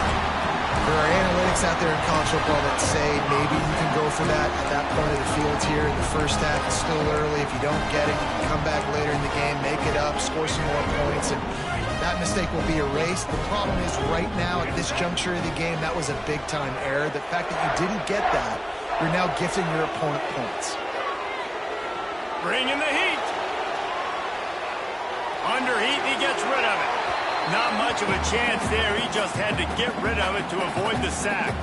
There are analytics out there in college football that say maybe you can go for that at that point of the field here in the first half. It's still early. If you don't get it, you can come back later in the game, make it up, score some more points, and that mistake will be erased. The problem is right now at this juncture of the game, that was a big-time error. The fact that you didn't get that, you're now gifting your opponent points. Bring in the heat. Under heat, he gets rid of it. Not much of a chance there. He just had to get rid of it to avoid the sack.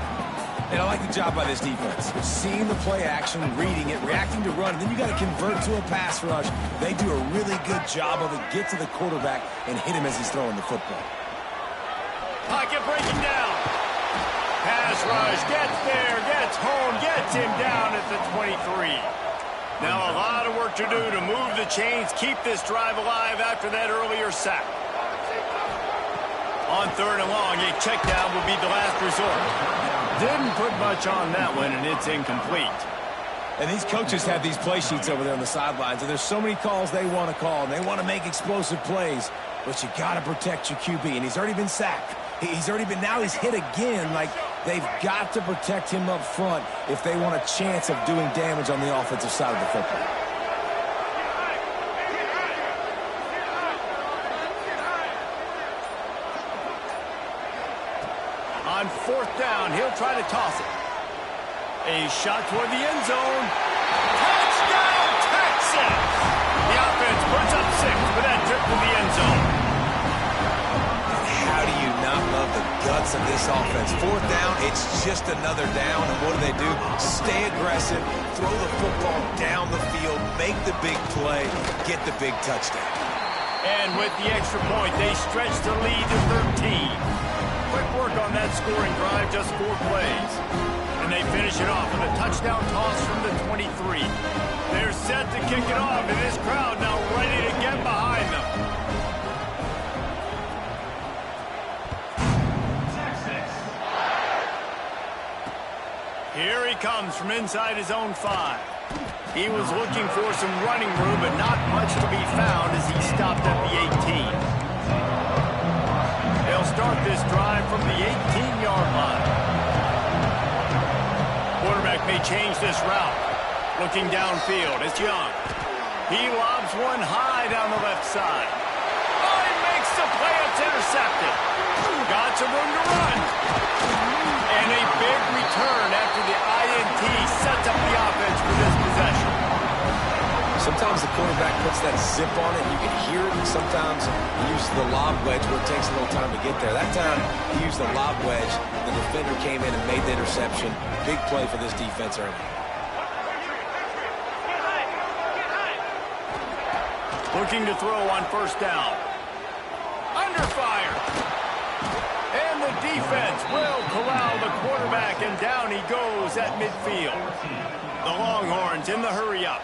And I like the job by this defense. Seeing the play action, reading it, reacting to run, and then you got to convert to a pass rush. They do a really good job of it. Get to the quarterback and hit him as he's throwing the football. Pocket breaking down. Pass rush, gets there, gets home, gets him down at the 23. Now a lot of work to do to move the chains, keep this drive alive after that earlier sack. On 3rd and long, a check down will be the last resort. Didn't put much on that one, and it's incomplete. And these coaches have these play sheets over there on the sidelines, and there's so many calls they want to call, and they want to make explosive plays, but you got to protect your QB, and he's already been sacked. Now he's hit again. Like, they've got to protect him up front if they want a chance of doing damage on the offensive side of the football. On 4th down, he'll try to toss it. A shot toward the end zone. Touchdown, Texas! The offense puts up 6 with that trip to the end zone. How do you not love the guts of this offense? 4th down, it's just another down, and what do? Stay aggressive, throw the football down the field, make the big play, get the big touchdown. And with the extra point, they stretch the lead to 13. Quick work on that scoring drive, just 4 plays. And they finish it off with a touchdown toss from the 23. They're set to kick it off, and this crowd now ready to get behind them. Here he comes from inside his own 5. He was looking for some running room, but not much to be found as he stopped at the 18. They'll start this drive from the 18-yard line. Quarterback may change this route. Looking downfield, it's Young. He lobs one high down the left side. Oh, he makes the play. It's intercepted. Got some room to run. And a big return after the INT sets up the offense for this possession. Sometimes the quarterback puts that zip on it, and you can hear it. Sometimes he uses the lob wedge where it takes a little time to get there. That time, he used the lob wedge. The defender came in and made the interception. Big play for this defense early. Looking to throw on 1st down. Under fire. And the defense will corral the quarterback, and down he goes at midfield. The Longhorns in the hurry-up.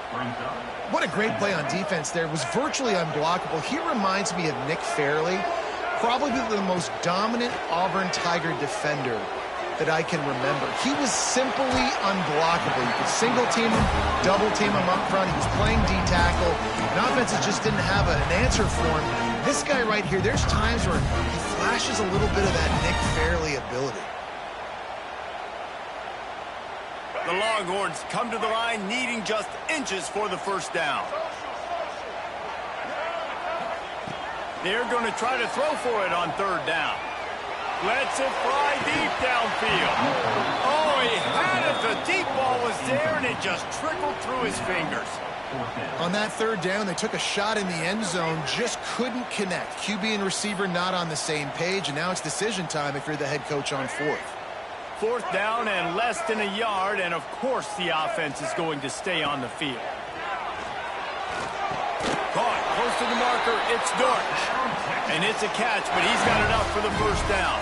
What a great play on defense there. It was virtually unblockable. He reminds me of Nick Fairley, probably the most dominant Auburn Tiger defender that I can remember. He was simply unblockable. You could single team him, double team him up front. He was playing D-tackle, and offenses just didn't have an answer for him. This guy right here, there's times where he flashes a little bit of that Nick Fairley ability. The Longhorns come to the line needing just inches for the 1st down. They're going to try to throw for it on 3rd down. Lets it fly deep downfield. Oh, he had it. The deep ball was there, and it just trickled through his fingers. On that 3rd down, they took a shot in the end zone, just couldn't connect. QB and receiver not on the same page, and now it's decision time if you're the head coach on 4th. 4th down and less than a yard, and of course the offense is going to stay on the field. Caught close to the marker, it's Dortch. And it's a catch, but he's got enough for the 1st down.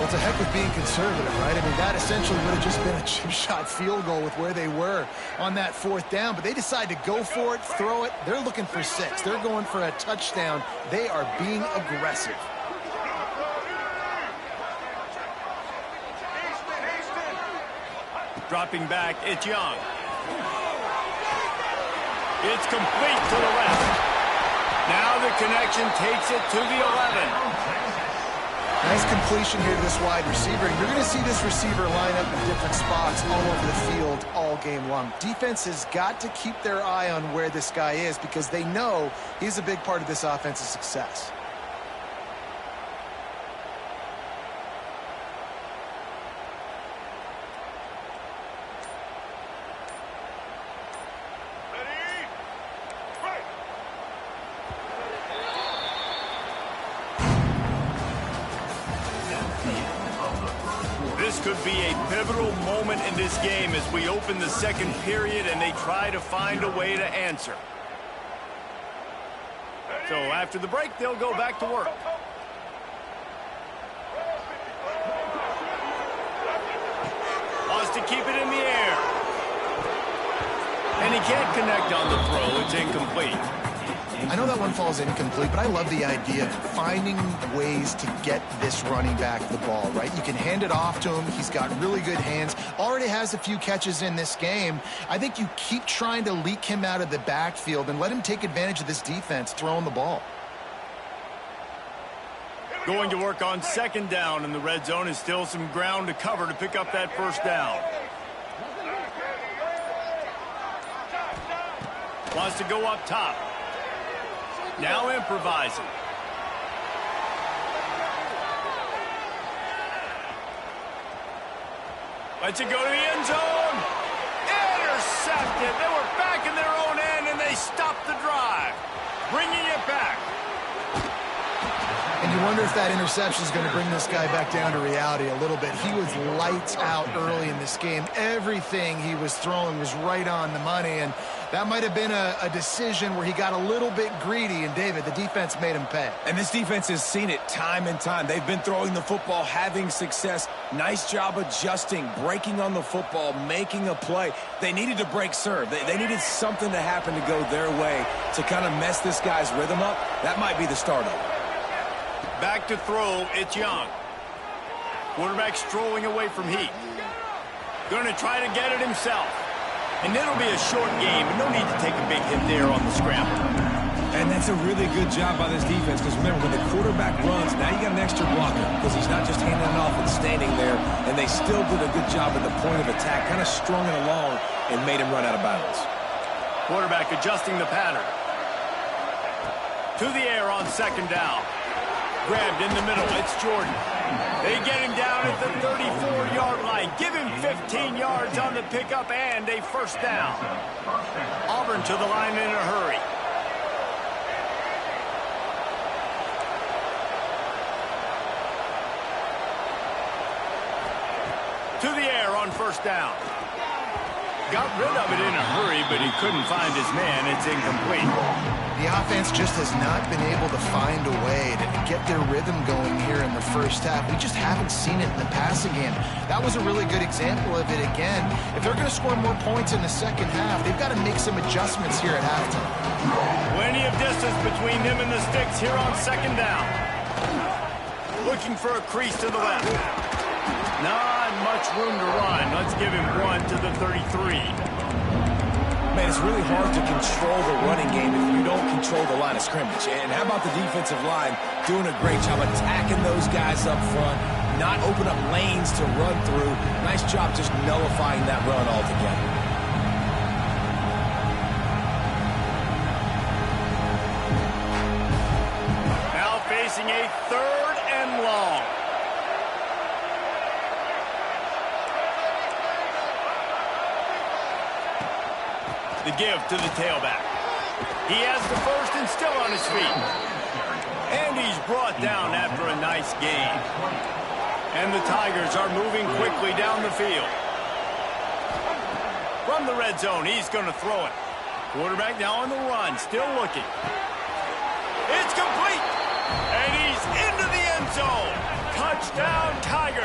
Well, it's a heck of being conservative, right? I mean, that essentially would have just been a chip shot field goal with where they were on that 4th down, but they decide to go for it, throw it. They're looking for 6. They're going for a touchdown. They are being aggressive. Dropping back, it's Young. It's complete to the left. Now the connection takes it to the 11. Nice completion here to this wide receiver. And you're going to see this receiver line up in different spots all over the field all game long. Defense has got to keep their eye on where this guy is because they know he's a big part of this offense's success. This could be a pivotal moment in this game as we open the second period and they try to find a way to answer. So after the break, they'll go back to work. Wants to keep it in the air. And he can't connect on the throw. It's incomplete. I know that one falls incomplete, but I love the idea of finding ways to get this running back the ball, right? You can hand it off to him. He's got really good hands. Already has a few catches in this game. I think you keep trying to leak him out of the backfield and let him take advantage of this defense throwing the ball. Going to work on 2nd down, and the red zone is still some ground to cover to pick up that 1st down. Wants to go up top. Now improvising. Lets it go to the end zone. Intercepted. They were back in their own end, and they stopped the drive. Bringing it back. And you wonder if that interception is going to bring this guy back down to reality a little bit. He was lights out early in this game. Everything he was throwing was right on the money, and that might have been a decision where he got a little bit greedy, and David, the defense made him pay. And this defense has seen it time and time. They've been throwing the football, having success. Nice job adjusting, breaking on the football, making a play. They needed to break serve. They needed something to happen to go their way to kind of mess this guy's rhythm up. That might be the start of it. Back to throw, it's Young. Quarterback strolling away from Heat. Going to try to get it himself. And it'll be a short game, but no need to take a big hit there on the scramble. And that's a really good job by this defense because remember, when the quarterback runs, now you got an extra blocker because he's not just handing it off and standing there, and they still did a good job at the point of attack, kind of strung it along and made him run out of bounds. Quarterback adjusting the pattern. To the air on 2nd down. Grabbed in the middle, it's Jordan. They get him down at the 34-yard line. Give him 15 yards on the pickup and a 1st down. Auburn to the line in a hurry. To the air on 1st down. Got rid of it in a hurry, but he couldn't find his man. It's incomplete. The offense just has not been able to find a way to get their rhythm going here in the 1st half. We just haven't seen it in the passing game. That was a really good example of it again. If they're going to score more points in the 2nd half, they've got to make some adjustments here at halftime. Plenty of distance between them and the sticks here on 2nd down. Looking for a crease to the left. Not much room to run. Let's give him 1 to the 33. Man, it's really hard to control the running game if you don't control the line of scrimmage. And how about the defensive line doing a great job attacking those guys up front, not open up lanes to run through. Nice job just nullifying that run altogether. Now facing a 3rd and long. The give to the tailback. He has the 1st and still on his feet. And he's brought down after a nice gain. And the Tigers are moving quickly down the field. From the red zone, he's going to throw it. Quarterback now on the run, still looking. It's complete. And he's into the end zone. Touchdown, Tigers.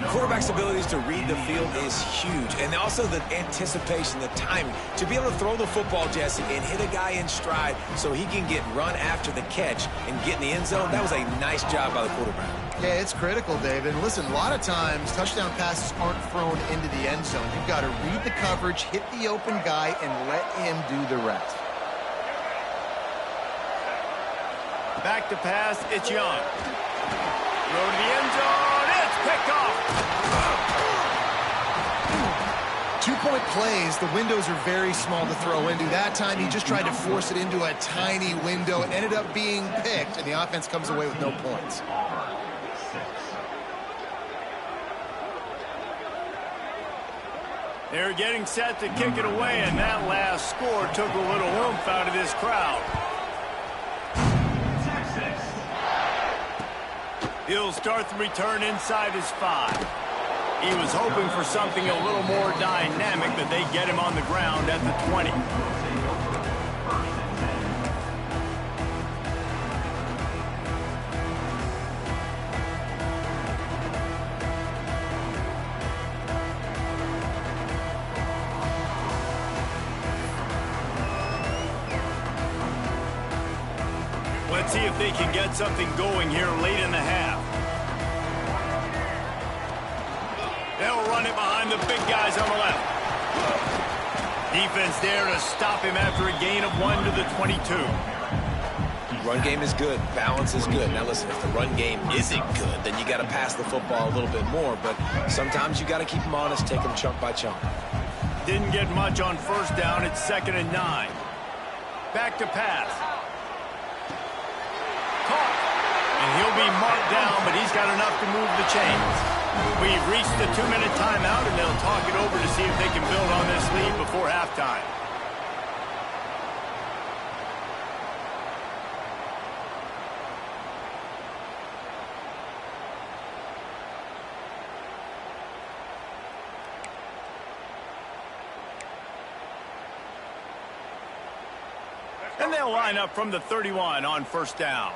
quarterback's abilities to read the field is huge. And also the anticipation, the timing. To be able to throw the football, Jesse, and hit a guy in stride so he can get run after the catch and get in the end zone, that was a nice job by the quarterback. Yeah, it's critical, David. And listen, a lot of times touchdown passes aren't thrown into the end zone. You've got to read the coverage, hit the open guy, and let him do the rest. Back to pass, it's Young. Throw to the end zone, it's picked off. 2-point plays, the windows are very small to throw into. That time he just tried to force it into a tiny window. It ended up being picked, and the offense comes away with no points. They're getting set to kick it away, and that last score took a little oomph out of this crowd. He'll start the return inside his 5. He was hoping for something a little more dynamic, but they get him on the ground at the 20. Let's see if they can get something going here late in the half. They'll run it behind the big guys on the left. Defense there to stop him after a gain of 1 to the 22. Run game is good. Balance is good. Now listen, if the run game isn't good, then you got to pass the football a little bit more. But sometimes you got to keep them honest, take them chunk by chunk. Didn't get much on first down. It's 2nd and 9. Back to pass. Caught. And he'll be marked down, but he's got enough to move the chains. We've reached the 2-minute timeout, and they'll talk it over to see if they can build on this lead before halftime. And they'll line up from the 31 on first down.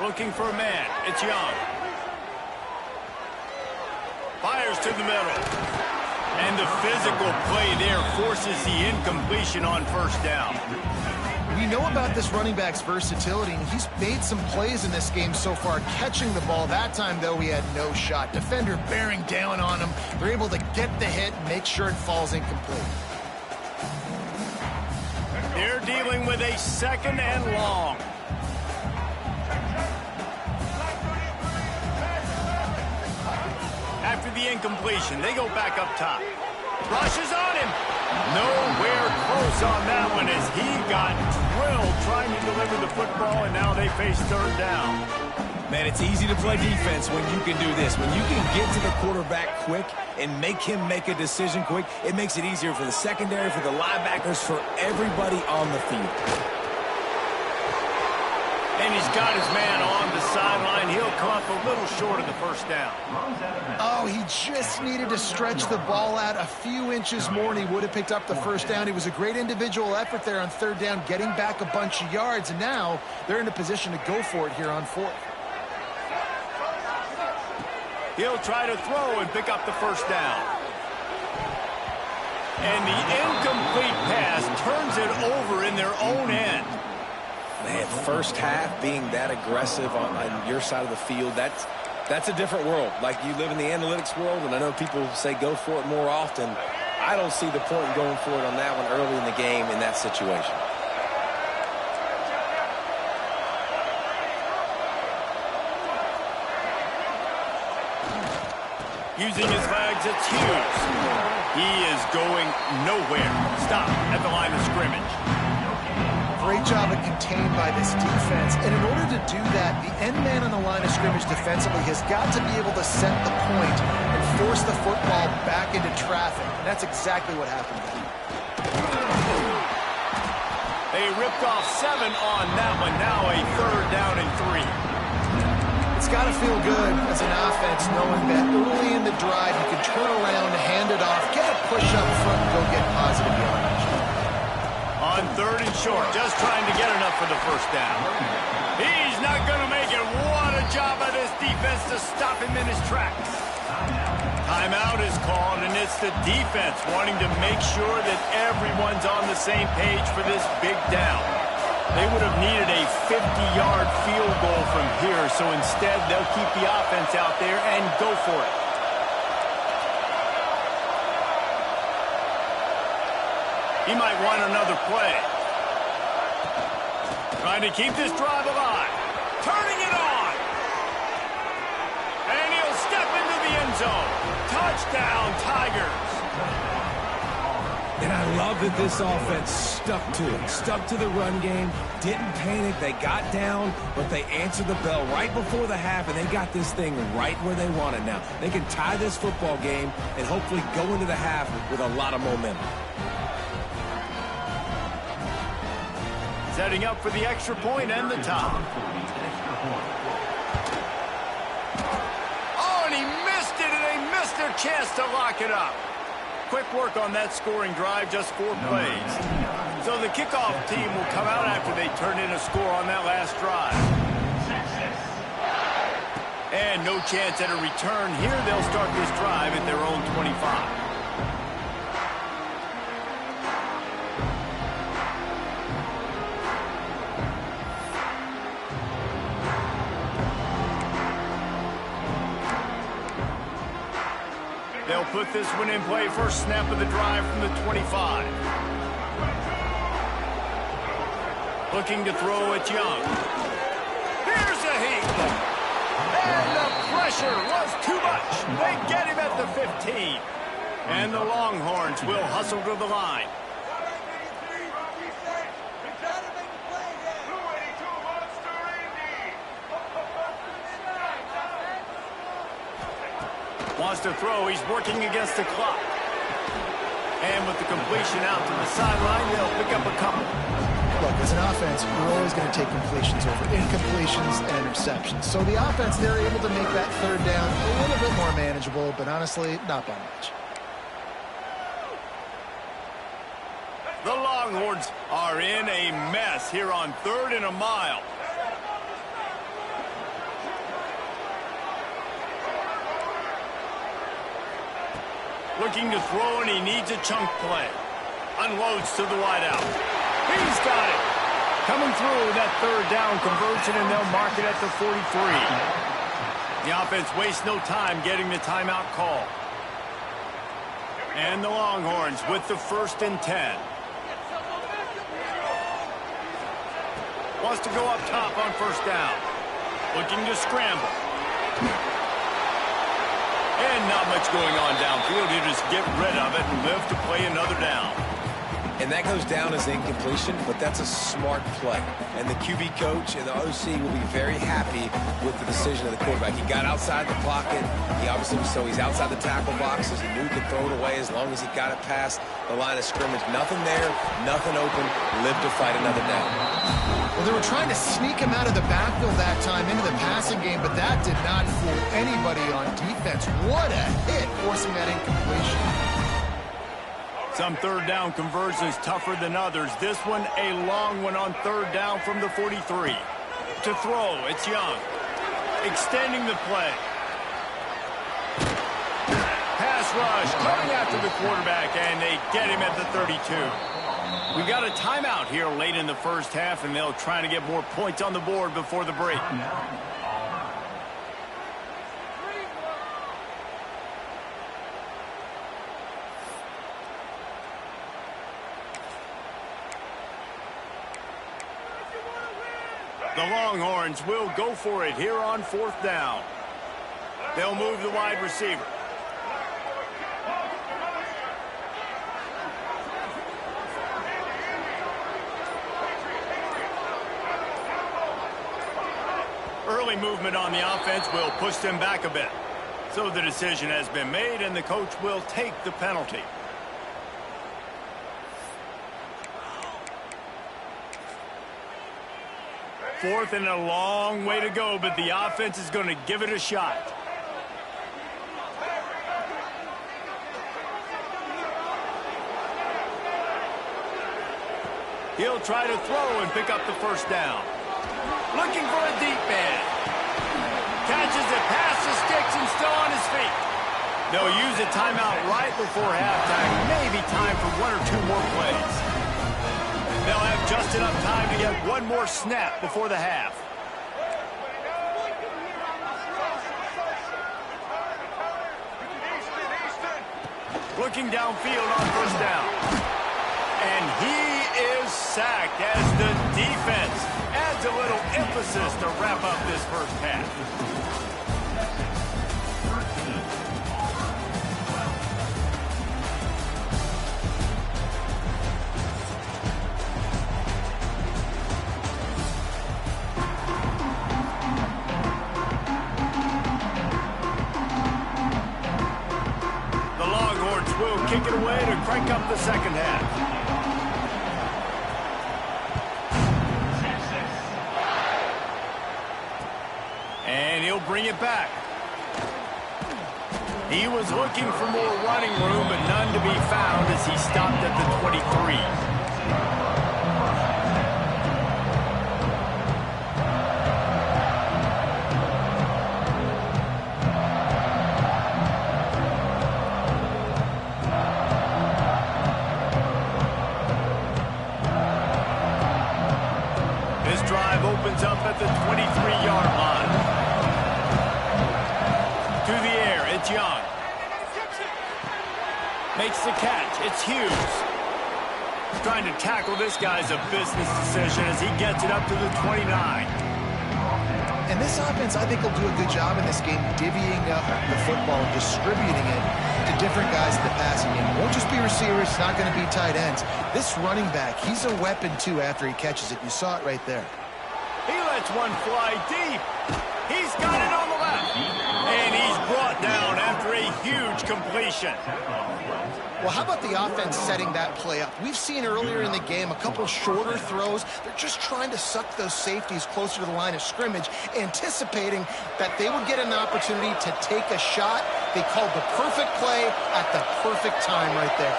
Looking for a man. It's Young. Fires to the middle. And the physical play there forces the incompletion on first down. We know about this running back's versatility, and he's made some plays in this game so far, catching the ball. That time, though, he had no shot. Defender bearing down on him. They're able to get the hit and make sure it falls incomplete. They're dealing with a 2nd and long. After the incompletion, they go back up top. Rushes on him. Nowhere close on that one as he got drilled trying to deliver the football, and now they face 3rd down. Man, it's easy to play defense when you can do this. When you can get to the quarterback quick and make him make a decision quick, it makes it easier for the secondary, for the linebackers, for everybody on the field. And he's got his man on the sideline. He'll come up a little short of the first down. Oh, he just needed to stretch the ball out a few inches more, and he would have picked up the first down. It was a great individual effort there on 3rd down, getting back a bunch of yards, and now they're in a position to go for it here on 4th. He'll try to throw and pick up the first down. And the incomplete pass turns it over in their own end. Man, first half being that aggressive on your side of the field, that's a different world. Like, you live in the analytics world, and I know people say go for it more often. I don't see the point in going for it on that one early in the game in that situation. Using his legs, it's Hughes. He is going nowhere. Stop at the line of scrimmage. Great job of contained by this defense. And in order to do that, the end man on the line of scrimmage defensively has got to be able to set the point and force the football back into traffic. And that's exactly what happened there. They ripped off 7 on that one. Now a 3rd down and 3. It's got to feel good as an offense knowing that early in the drive you can turn around, hand it off, get a push up front, and go get positive yardage. On 3rd and short, just trying to get enough for the first down. He's not going to make it. What a job by this defense to stop him in his tracks. Timeout is called, and it's the defense wanting to make sure that everyone's on the same page for this big down. They would have needed a 50-yard field goal from here, so instead they'll keep the offense out there and go for it. He might want another play. Trying to keep this drive alive. Turning it on. And he'll step into the end zone. Touchdown, Tigers. And I love that this offense stuck to it. Stuck to the run game. Didn't panic. They got down, but they answered the bell right before the half, and they got this thing right where they want it now. They can tie this football game and hopefully go into the half with a lot of momentum. Setting up for the extra point and the top. Oh, and he missed it, and they missed their chance to lock it up. Quick work on that scoring drive, just 4 plays. So the kickoff team will come out after they turn in a score on that last drive. And no chance at a return here. They'll start this drive at their own 25. They'll put this one in play. First snap of the drive from the 25. Looking to throw it Young. Here's a heat. And the pressure was too much. They get him at the 15. And the Longhorns will hustle to the line. Wants to throw. He's working against the clock. And with the completion out to the sideline, they'll pick up a couple. Look, as an offense, we're always going to take completions over incompletions and interceptions. So the offense, they're able to make that third down a little bit more manageable, but honestly, not by much. The Longhorns are in a mess here on 3rd and a mile. Looking to throw, and he needs a chunk play. Unloads to the wideout. He's got it. Coming through that 3rd down conversion, and they'll mark it at the 43. The offense wastes no time getting the timeout call. And the Longhorns with the 1st and 10. Wants to go up top on 1st down. Looking to scramble. And not much going on downfield. You just get rid of it and live to play another down. And that goes down as incompletion, but that's a smart play. And the QB coach and the OC will be very happy with the decision of the quarterback. He got outside the pocket. He obviously, so he's outside the tackle boxes. He knew he could throw it away as long as he got it past the line of scrimmage. Nothing there, nothing open. Live to fight another down. Well, they were trying to sneak him out of the backfield that time into the passing game, but that did not fool anybody on defense. What a hit, forcing that incompletion. Some 3rd down conversions tougher than others. This one, a long one on 3rd down from the 43. To throw, it's Young. Extending the play. Pass rush, coming after the quarterback, and they get him at the 32. We got a timeout here late in the 1st half, and they'll try to get more points on the board before the break. The Longhorns will go for it here on 4th down. They'll move the wide receiver. Early movement on the offense will push them back a bit. So the decision has been made, and the coach will take the penalty. Fourth and a long way to go, but the offense is going to give it a shot. He'll try to throw and pick up the 1st down. Looking for a deep man. Catches it past the sticks and still on his feet. They'll use a timeout right before halftime. Maybe time for one or two more plays. They'll have just enough time to get one more snap before the half. Looking downfield on first down. And he is sacked as the defense adds a little emphasis to wrap up this first half. Will kick it away to crank up the second half. And he'll bring it back. He was looking for more running room, but none to be found as he stopped at the 23. Opens up at the 23-yard line. To the air, it's Young. Makes the catch, it's Hughes. Trying to tackle this guy's a business decision as he gets it up to the 29. And this offense, I think, will do a good job in this game divvying up the football and distributing it to different guys in the passing game. It won't just be receivers, it's not going to be tight ends. This running back, he's a weapon, too, after he catches it. You saw it right there. He lets one fly deep. He's got it on the left. And he's brought down after a huge completion. Well, how about the offense setting that play up? We've seen earlier in the game a couple shorter throws. They're just trying to suck those safeties closer to the line of scrimmage, anticipating that they would get an opportunity to take a shot. They called the perfect play at the perfect time right there.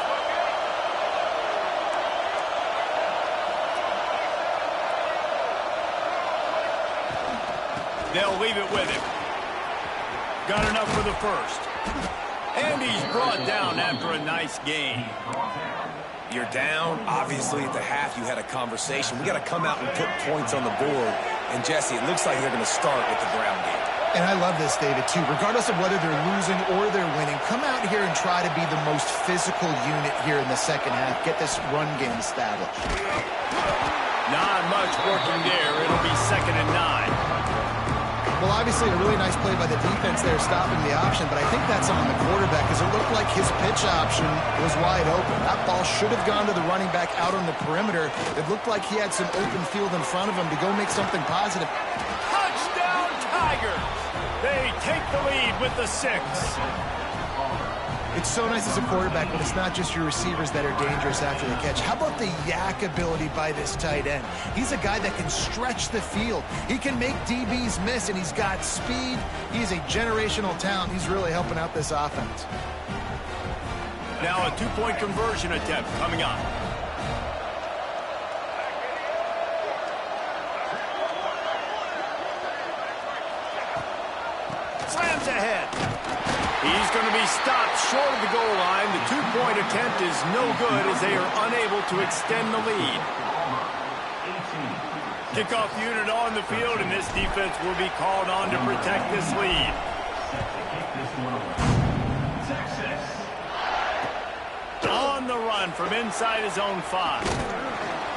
They'll leave it with him. Got enough for the first. And he's brought down after a nice game. You're down. Obviously, at the half, you had a conversation. We got to come out and put points on the board. And, Jesse, it looks like they're going to start with the ground game. And I love this, David, too. Regardless of whether they're losing or they're winning, come out here and try to be the most physical unit here in the second half. Get this run game established. Not much working there. It'll be 2nd and 9. Well, obviously, a really nice play by the defense there, stopping the option, but I think that's on the quarterback because it looked like his pitch option was wide open. That ball should have gone to the running back out on the perimeter. It looked like he had some open field in front of him to go make something positive. Touchdown, Tigers! They take the lead with the 6. It's so nice as a quarterback when it's not just your receivers that are dangerous after the catch. How about the yak ability by this tight end? He's a guy that can stretch the field. He can make DBs miss, and he's got speed. He's a generational talent. He's really helping out this offense. Now a 2-point conversion attempt coming up. Slams ahead. He's going to be stopped short of the goal line. The 2-point attempt is no good as they are unable to extend the lead. Kickoff unit on the field, and this defense will be called on to protect this lead. On the run from inside his own 5.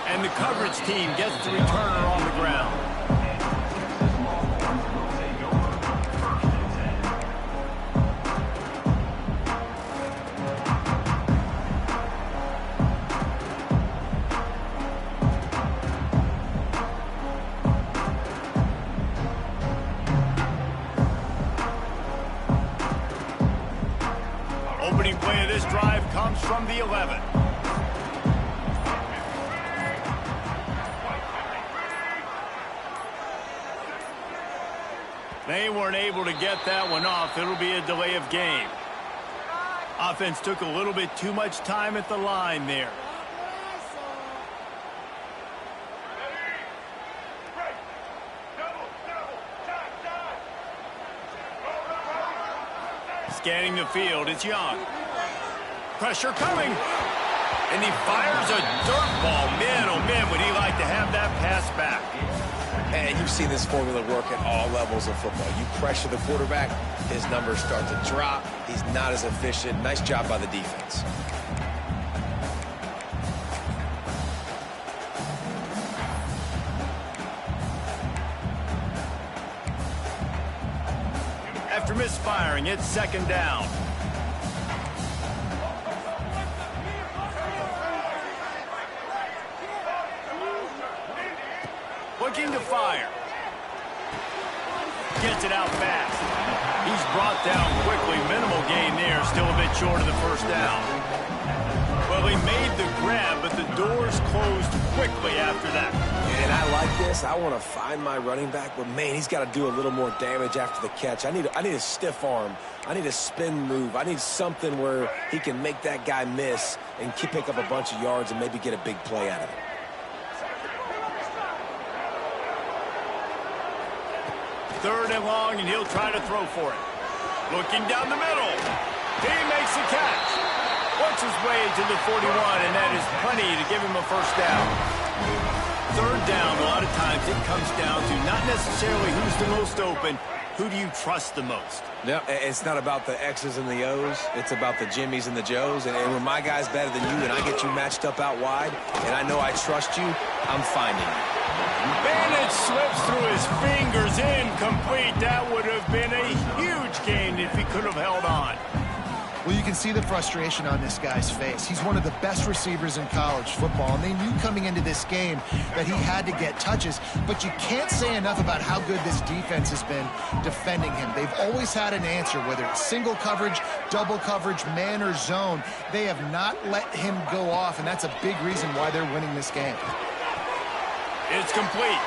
And the coverage team gets the returner on the ground. Opening play of this drive comes from the 11. They weren't able to get that one off. It'll be a delay of game. Offense took a little bit too much time at the line there. Scanning the field, it's Young. Pressure coming. And he fires a dirt ball. Man, oh man, would he like to have that pass back. And you've seen this formula work at all levels of football. You pressure the quarterback, his numbers start to drop. He's not as efficient. Nice job by the defense. After misfiring, it's second down. Looking to fire. Gets it out fast. He's brought down quickly. Minimal gain there. Still a bit short of the first down. Well, he made the grab, but the doors closed quickly after that. And I like this. I want to find my running back, but man, he's got to do a little more damage after the catch. I need a stiff arm. I need a spin move. I need something where he can make that guy miss and pick up a bunch of yards and maybe get a big play out of it. Third and long, and he'll try to throw for it. Looking down the middle. He makes the catch. Works his way to the 41, and that is plenty to give him a first down. Third down, a lot of times it comes down to not necessarily who's the most open, who do you trust the most? No, it's not about the X's and the O's. It's about the Jimmies and the Joes. And when my guy's better than you and I get you matched up out wide, and I know I trust you, I'm finding you. Bennett slips through his fingers, incomplete. That would have been a huge gain if he could have held on. Well, you can see the frustration on this guy's face. He's one of the best receivers in college football, and they knew coming into this game that he had to get touches, but you can't say enough about how good this defense has been defending him. They've always had an answer, whether it's single coverage, double coverage, man or zone. They have not let him go off, and that's a big reason why they're winning this game. It's complete.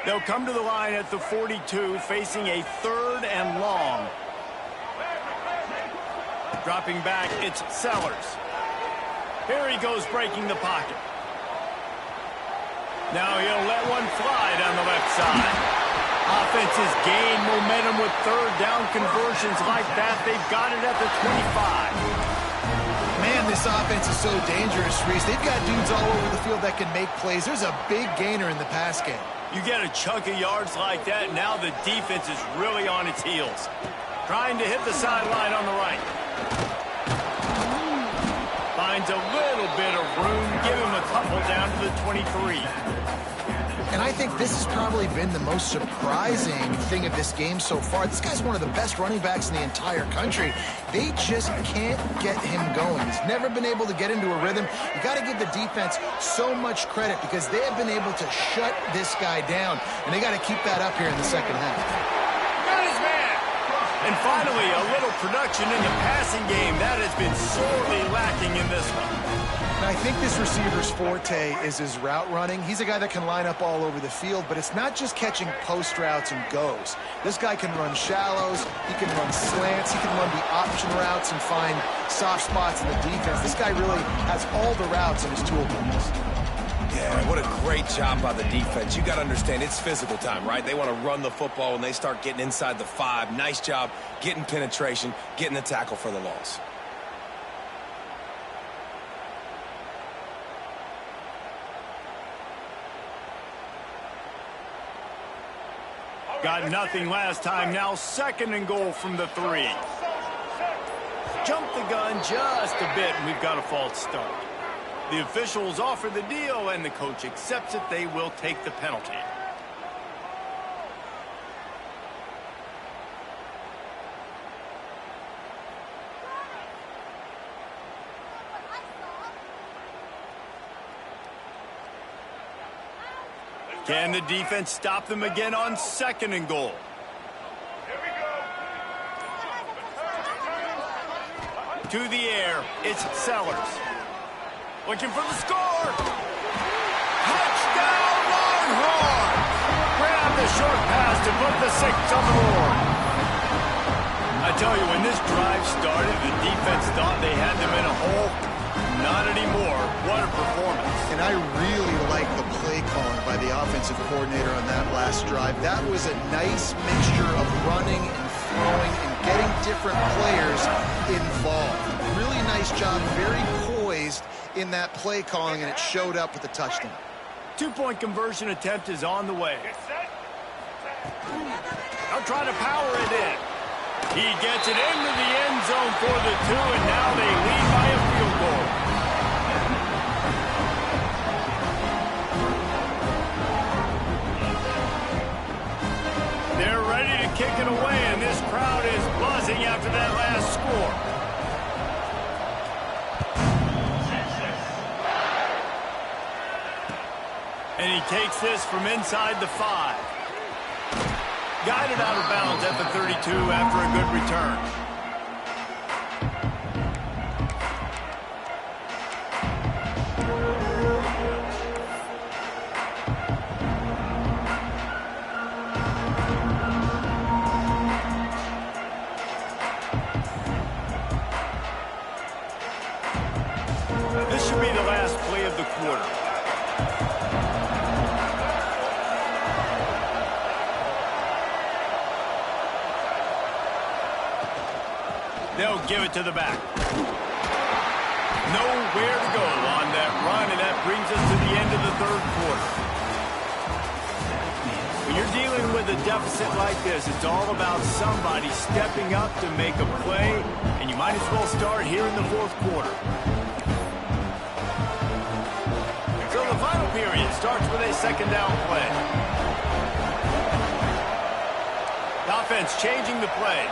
They'll come to the line at the 42, facing a third and long. Dropping back, it's Sellers. Here he goes, breaking the pocket. Now he'll let one fly down the left side. Offenses gain momentum with third down conversions like that. They've got it at the 25. Man, this offense is so dangerous, Reese. They've got dudes all over the field that can make plays. There's a big gainer in the pass game. You get a chunk of yards like that, now the defense is really on its heels. Trying to hit the sideline on the right. Finds a little bit of room, give him a couple down to the 23. And I think this has probably been the most surprising thing of this game so far. This guy's one of the best running backs in the entire country. They just can't get him going. He's never been able to get into a rhythm. You got to give the defense so much credit because they have been able to shut this guy down, and they got to keep that up here in the second half. Got his man. And finally, a little production in the passing game. That has been sorely lacking in this one. And I think this receiver's forte is his route running. He's a guy that can line up all over the field, but it's not just catching post routes and goes. This guy can run shallows, he can run slants, he can run the option routes and find soft spots in the defense. This guy really has all the routes in his toolbox. Yeah, what a great job by the defense. You got to understand, it's physical time, right? They want to run the football when they start getting inside the 5. Nice job getting penetration, getting the tackle for the loss. Got nothing last time. Now second and goal from the 3. Jumped the gun just a bit, and we've got a false start. The officials offer the deal, and the coach accepts it. They will take the penalty. Can the defense stop them again on second and goal? To the air, it's Sellers. Looking for the score. Touchdown, Longhorns! Grab the short pass to put the 6 on the board. I tell you, when this drive started, the defense thought they had them in a hole. Not anymore. What a performance. And I really like the play calling by the offensive coordinator on that last drive. That was a nice mixture of running and throwing and getting different players involved. Really nice job, very poised in that play calling, and it showed up with the touchdown. Two-point conversion attempt is on the way. They'll try to power it in. He gets it into the end zone for the 2, and now they lead by a field goal. They're ready to kick it away, and this crowd is buzzing after that last score. And he takes this from inside the 5. Guided out of bounds at the 32 after a good return. This should be the last play of the quarter. They'll give it to the back. Nowhere to go on that run, and that brings us to the end of the third quarter. When you're dealing with a deficit like this, it's all about somebody stepping up to make a play, and you might as well start here in the fourth quarter. So the final period starts with a second down play. The offense changing the play.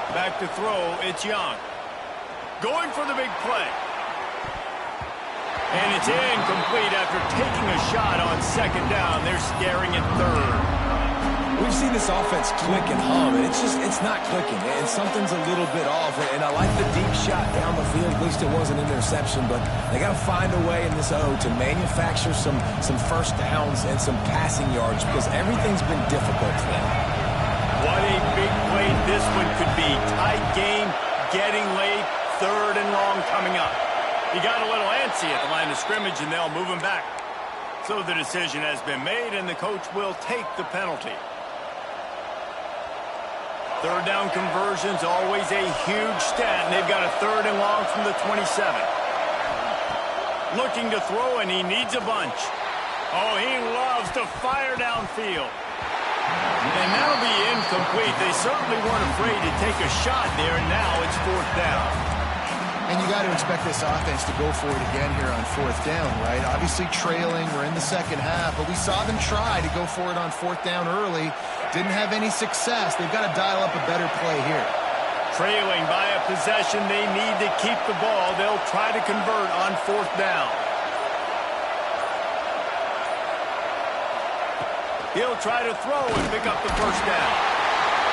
Back to throw, it's Young. Going for the big play. And it's incomplete after taking a shot on second down. They're staring at third. We've seen this offense click and hum, and it's not clicking, and something's a little bit off. And I like the deep shot down the field. At least it wasn't an interception, but they got to find a way in this O to manufacture some first downs and some passing yards, because everything's been difficult for them. What a big play this one could be. Tight game, getting late, third and long coming up. He got a little antsy at the line of scrimmage, and they'll move him back. So the decision has been made, and the coach will take the penalty. Third down conversion's always a huge stat, and they've got a third and long from the 27. Looking to throw, and he needs a bunch. Oh, he loves to fire downfield. And that'll be incomplete. They certainly weren't afraid to take a shot there, and now it's fourth down. And you got to expect this offense to go for it again here on fourth down, right? Obviously trailing, we're in the second half, but we saw them try to go for it on fourth down early. Didn't have any success. They've got to dial up a better play here. Trailing by a possession, they need to keep the ball. They'll try to convert on fourth down. He'll try to throw and pick up the first down.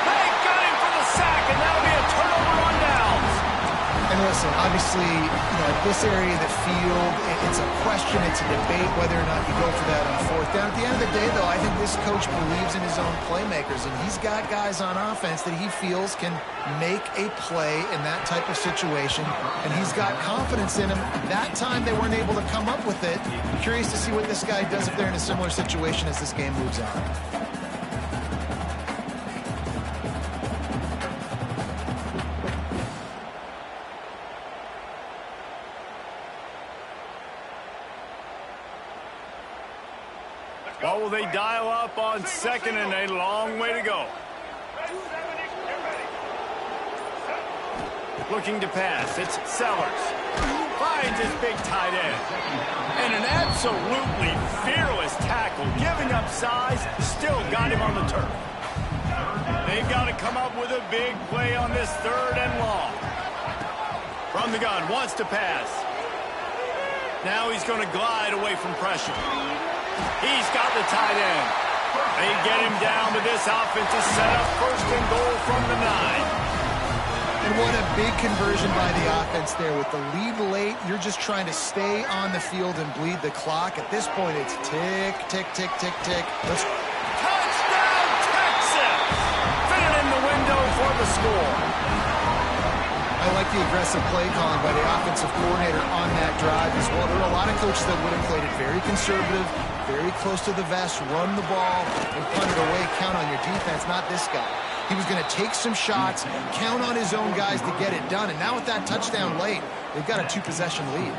They got him for the sack, and that'll be a turnover on downs. And listen, obviously, at this area of the field, it's a question, it's a debate whether or not you go for that on fourth down. At the end of the day, though, I think this coach believes in his own playmakers, and he's got guys on offense that he feels can make a play in that type of situation, and he's got confidence in him. That time they weren't able to come up with it. I'm curious to see what this guy does if they're in a similar situation as this game moves on. What will they dial up on second, and a long way to go? Looking to pass, it's Sellers. Finds his big tight end. And an absolutely fearless tackle, giving up size, still got him on the turf. They've got to come up with a big play on this third and long. From the gun, wants to pass. Now he's going to glide away from pressure. He's got the tight end. They get him down, but this offense is set up first and goal from the 9. And what a big conversion by the offense there. With the lead late, you're just trying to stay on the field and bleed the clock. At this point, it's tick, tick, tick, tick, tick. Touchdown, Texas! score. I like the aggressive play calling by the offensive coordinator on that drive as well. There are a lot of coaches that would have played it very conservative, very close to the vest, run the ball, and punt it away, count on your defense, not this guy. He was going to take some shots, count on his own guys to get it done, and now with that touchdown late, they've got a 2-possession lead.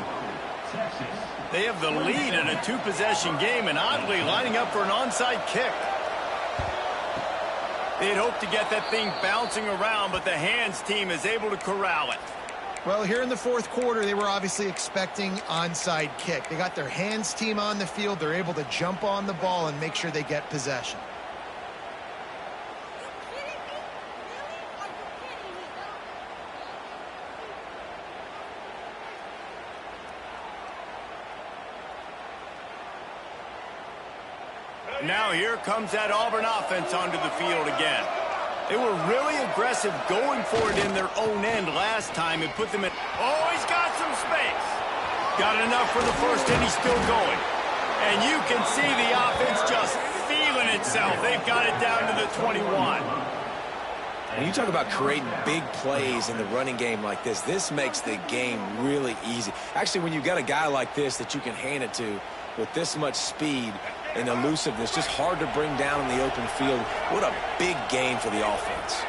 They have the lead in a 2-possession game and oddly lining up for an onside kick. They'd hoped to get that thing bouncing around, but the hands team is able to corral it. Well, here in the fourth quarter, they were obviously expecting onside kick. They got their hands team on the field. They're able to jump on the ball and make sure they get possession. Now here comes that Auburn offense onto the field again. They were really aggressive going for it in their own end last time and put them in. Oh, he's got some space. Got enough for the first, and he's still going. And you can see the offense just feeling itself. They've got it down to the 21. When you talk about creating big plays in the running game like this makes the game really easy. Actually, when you've got a guy like this that you can hand it to with this much speed and elusiveness, just hard to bring down in the open field. What a big game for the offense.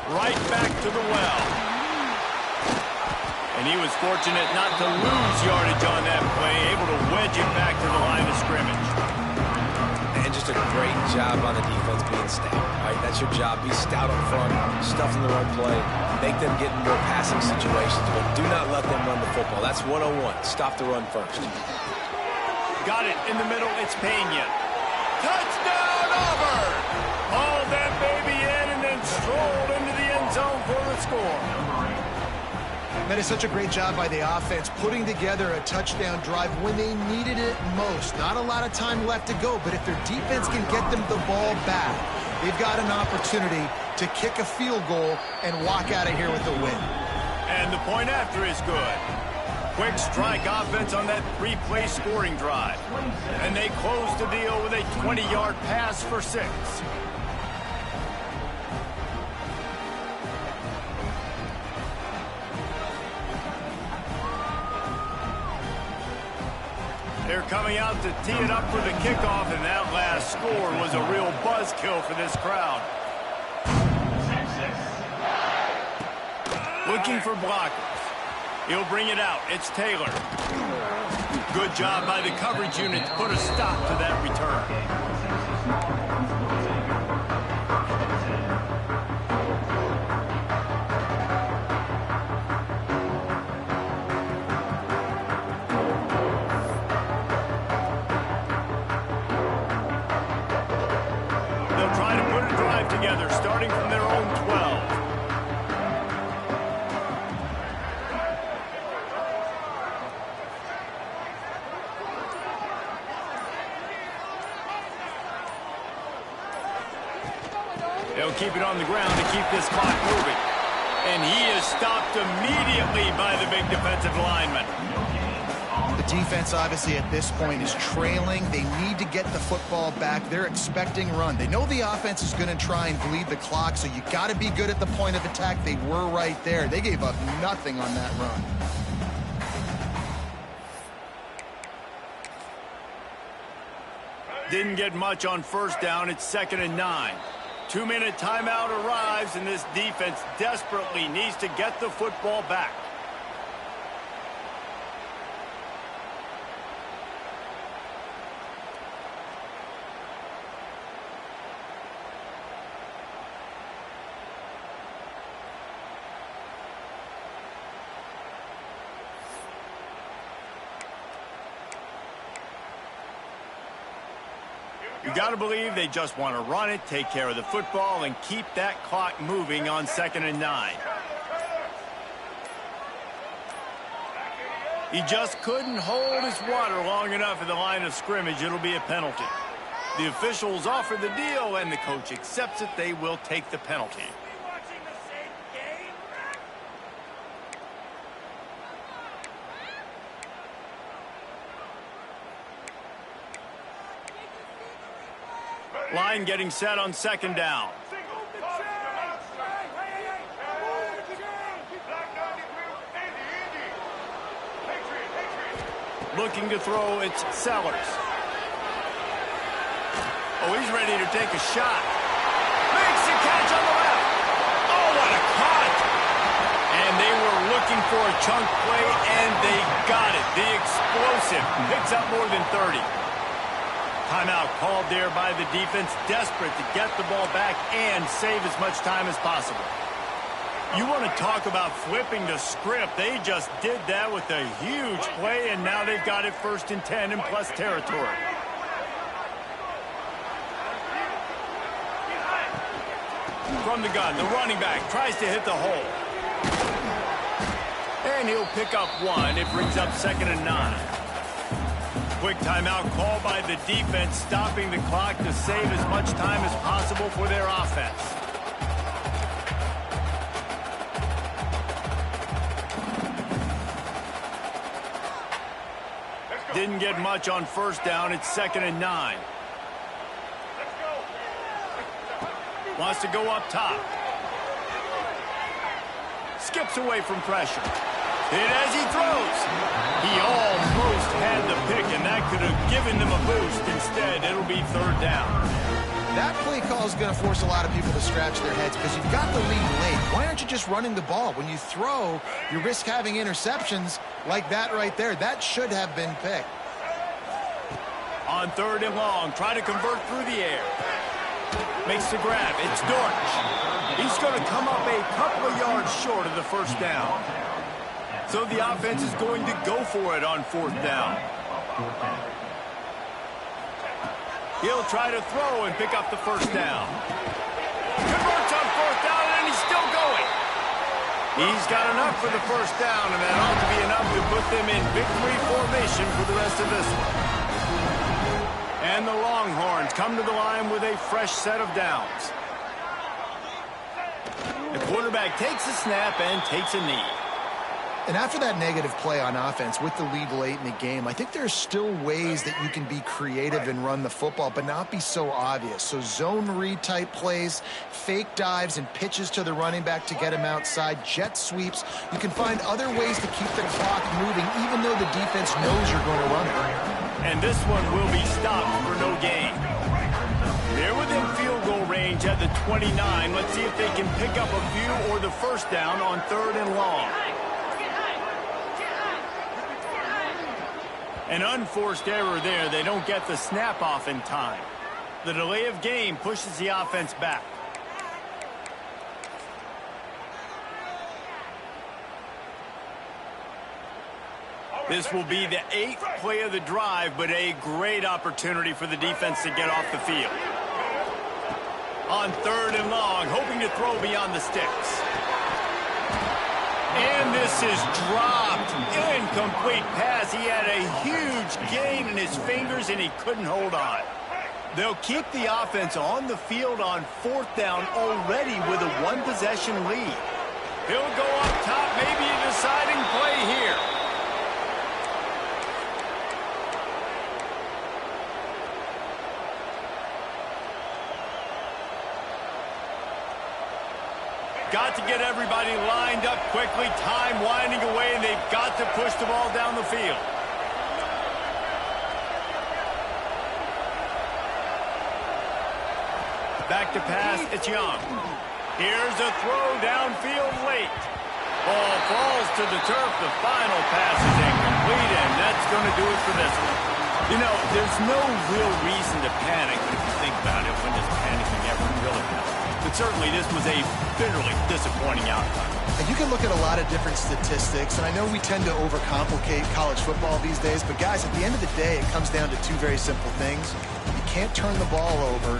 Right back to the well. And he was fortunate not to lose yardage on that play, able to wedge it back to the line of scrimmage. And just a great job on the defense being stout. Right? That's your job. Be stout up front, stuff in the run play, make them get in more passing situations, but do not let them run the football. That's 101. Stop the run first. Got it in the middle. It's Pena. Touchdown, Auburn! Hauled that baby in and then strolled into the end zone for the score. That is such a great job by the offense, putting together a touchdown drive when they needed it most. Not a lot of time left to go, but if their defense can get them the ball back, they've got an opportunity to kick a field goal and walk out of here with a win. And the point after is good. Quick strike offense on that 3-play scoring drive. And they close the deal with a 20-yard pass for 6. They're coming out to tee it up for the kickoff, and that last score was a real buzzkill for this crowd. Looking for blockers. He'll bring it out. It's Taylor. Good job by the coverage unit to put a stop to that return. Together, starting from their own 12. They'll keep it on the ground to keep this clock moving. And he is stopped immediately by the big defensive lineman. The defense, obviously, at this point is trailing. They need to get the football back. They're expecting run. They know the offense is going to try and bleed the clock, so you got to be good at the point of attack. They were right there. They gave up nothing on that run. Didn't get much on first down. It's 2nd and 9. 2-minute timeout arrives, and this defense desperately needs to get the football back. You got to believe they just want to run it, take care of the football, and keep that clock moving on 2nd and 9. He just couldn't hold his water long enough at the line of scrimmage. It'll be a penalty. The officials offer the deal, and the coach accepts it. They will take the penalty. Line getting set on second down. Looking to throw, it's Sellers. Oh, he's ready to take a shot. Makes the catch on the left. Oh, what a cut. And they were looking for a chunk play, and they got it. The explosive picks up more than 30. Timeout called there by the defense, desperate to get the ball back and save as much time as possible. You want to talk about flipping the script. They just did that with a huge play, and now they've got it 1st and 10 in plus territory. From the gun, the running back tries to hit the hole. And he'll pick up 1. It brings up 2nd and 9. Quick timeout call by the defense, stopping the clock to save as much time as possible for their offense. Didn't get much on 1st down. It's 2nd and 9. Wants to go up top. Skips away from pressure. Hit as he throws. He almost had the pick, and that could have given them a boost. Instead, it'll be 3rd down. That play call is going to force a lot of people to scratch their heads because you've got the lead late. Why aren't you just running the ball? When you throw, you risk having interceptions like that right there. That should have been picked. On 3rd and long, try to convert through the air. Makes the grab. It's Dortch. He's going to come up a couple of yards short of the 1st down. So the offense is going to go for it on 4th down. He'll try to throw and pick up the 1st down. Converts on 4th down, and he's still going. He's got enough for the 1st down, and that ought to be enough to put them in victory formation for the rest of this one. And the Longhorns come to the line with a fresh set of downs. The quarterback takes a snap and takes a knee. And after that negative play on offense with the lead late in the game, I think there's still ways that you can be creative and run the football, but not be so obvious. So zone read type plays, fake dives, and pitches to the running back to get him outside, jet sweeps. You can find other ways to keep the clock moving, even though the defense knows you're going to run it. And this one will be stopped for no gain. They're within field goal range at the 29. Let's see if they can pick up a few or the 1st down on 3rd and long. An unforced error there. They don't get the snap off in time. The delay of game pushes the offense back. This will be the 8th play of the drive, but a great opportunity for the defense to get off the field. On 3rd and long, hoping to throw beyond the sticks. And this is dropped. Incomplete pass. He had a huge gain in his fingers, and he couldn't hold on. They'll keep the offense on the field on 4th down already with a 1-possession lead. He'll go up top, maybe a deciding play here. Got to get everybody lined up quickly. Time winding away, and they've got to push the ball down the field. Back to pass, it's Young. Here's a throw downfield late. Ball falls to the turf. The final pass is incomplete, and that's going to do it for this one. You know, there's no real reason to panic if you think about it. When does panicking ever really help? But certainly this was a bitterly disappointing outcome. And you can look at a lot of different statistics, and I know we tend to overcomplicate college football these days, but guys, at the end of the day, it comes down to 2 very simple things. You can't turn the ball over.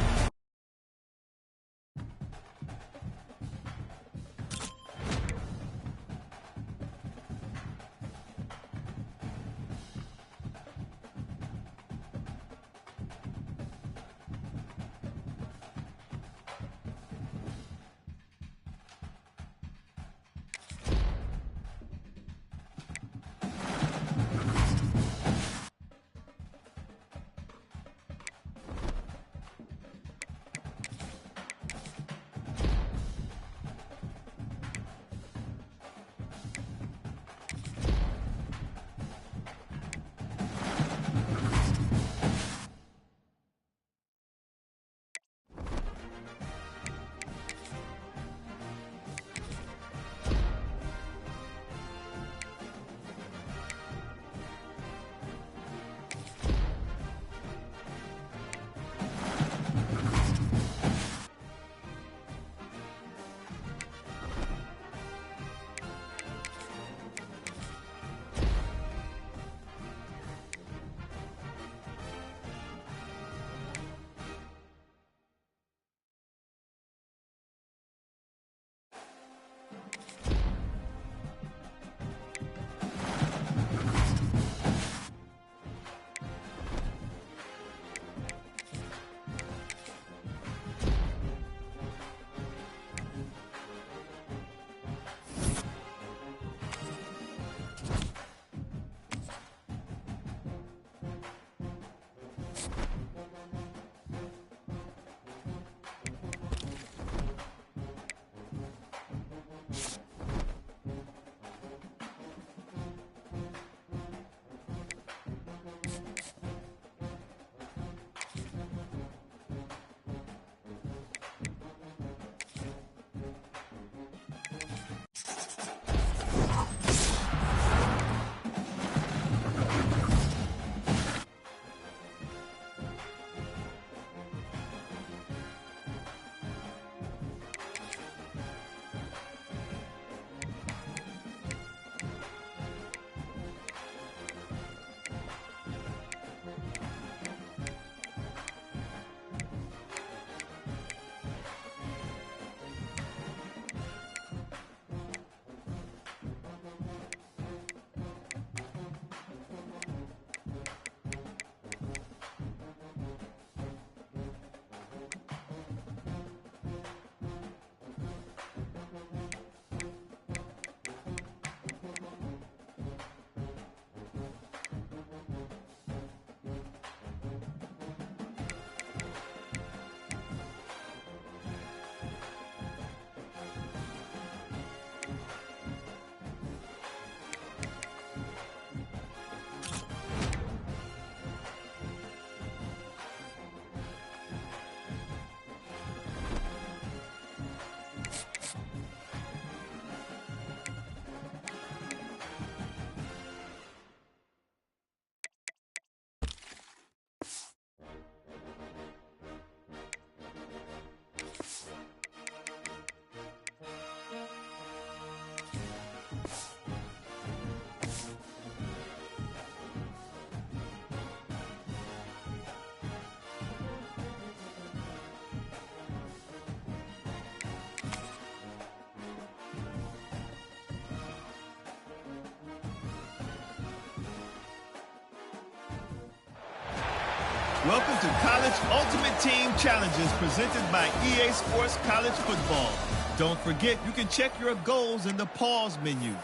Welcome to College Ultimate Team Challenges presented by EA Sports College Football. Don't forget, you can check your goals in the pause menu.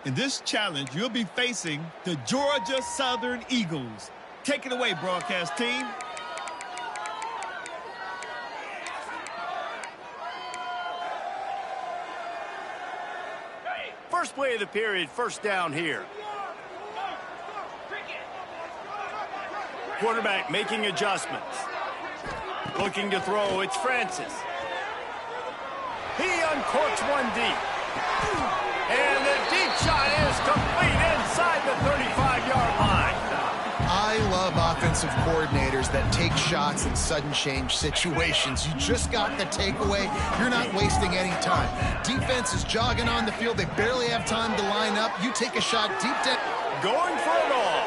In this challenge, you'll be facing the Georgia Southern Eagles. Take it away, broadcast team. First play of the period, first down here. Quarterback making adjustments. Looking to throw, it's Francis. He uncorks one deep. And the deep shot is complete inside the 35-yard line. I love offensive coordinators that take shots in sudden change situations. You just got the takeaway. You're not wasting any time. Defense is jogging on the field. They barely have time to line up. You take a shot deep down. Going for it all.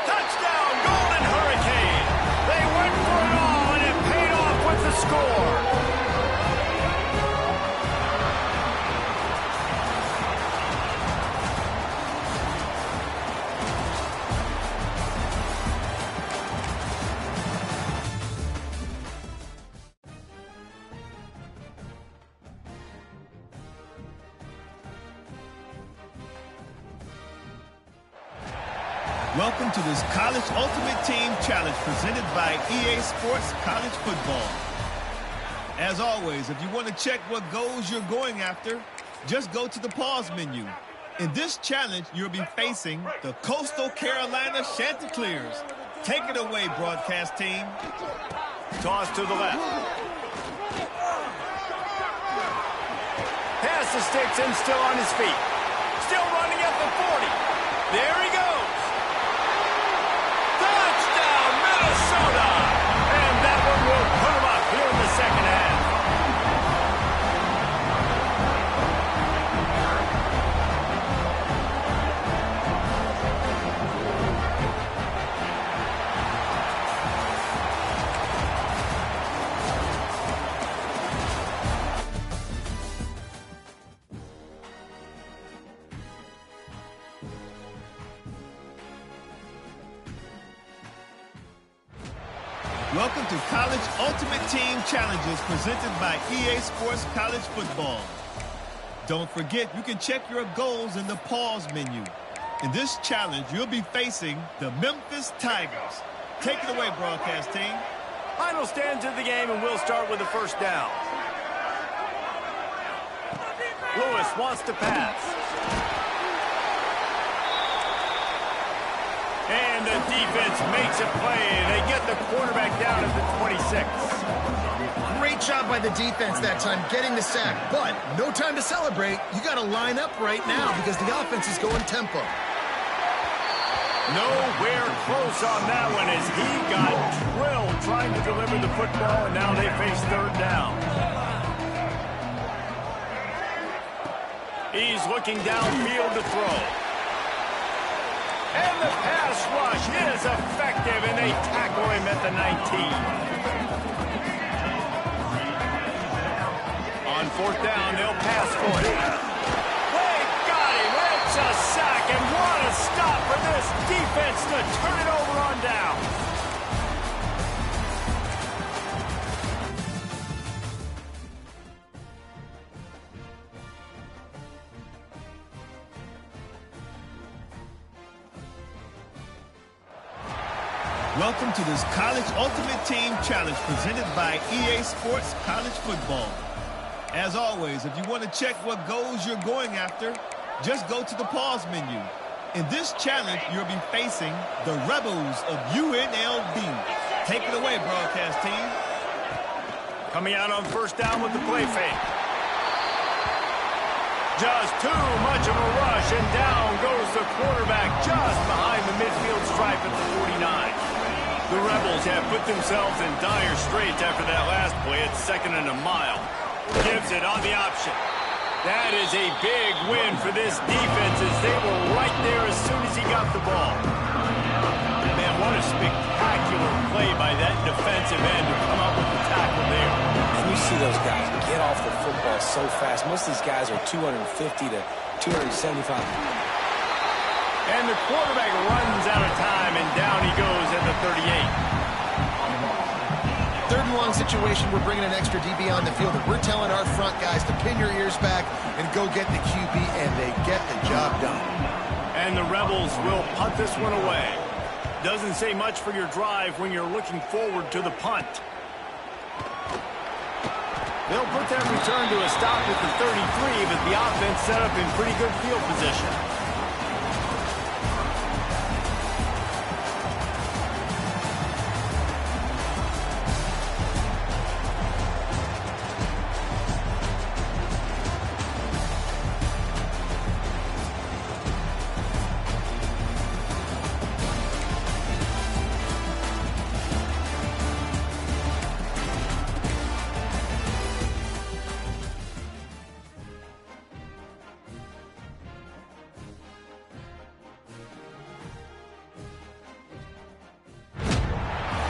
Touchdown, Golden Hurricane. They went for it all, and it paid off with the score. Welcome to this College Ultimate Team Challenge presented by EA Sports College Football. As always, if you want to check what goals you're going after, just go to the pause menu. In this challenge, you'll be facing the Coastal Carolina Chanticleers. Take it away, broadcast team. Toss to the left. Pass the sticks and still on his feet. Still running at the 40. There he goes. Touchdown, Minnesota! And that one will put him up here in the second half. Welcome to College Ultimate Team Challenges presented by EA Sports College Football. Don't forget, you can check your goals in the pause menu. In this challenge, you'll be facing the Memphis Tigers. Take it away, broadcast team. Final stands of the game, and we'll start with the first down. Lewis wants to pass. And the defense makes a play. They get the quarterback down at the 26. Great job by the defense that time getting the sack, but no time to celebrate. You got to line up right now because the offense is going tempo. Nowhere close on that one as he got drilled trying to deliver the football, and now they face third down. He's looking downfield to throw. And the pass rush is effective, and they tackle him at the 19. On fourth down, they'll pass for it. They got him. It's a sack, and what a stop for this defense to turn it over on down. Welcome to this College Ultimate Team Challenge presented by EA Sports College Football. As always, if you want to check what goals you're going after, just go to the pause menu. In this challenge, you'll be facing the Rebels of UNLV. Take it away, broadcast team. Coming out on first down with the play fake. Just too much of a rush, and down goes the quarterback just behind the midfield stripe at the 49. The Rebels have put themselves in dire straits after that last play at 2nd and a mile. Gives it on the option. That is a big win for this defense as they were right there as soon as he got the ball. Man, what a spectacular play by that defensive end to come up with the tackle there. And you see those guys get off the football so fast. Most of these guys are 250 to 275. And the quarterback runs out of time, and down he goes at the 38. Third and long situation, we're bringing an extra DB on the field, and we're telling our front guys to pin your ears back and go get the QB, and they get the job done. And the Rebels will punt this one away. Doesn't say much for your drive when you're looking forward to the punt. They'll put that return to a stop with the 33, but the offense set up in pretty good field position.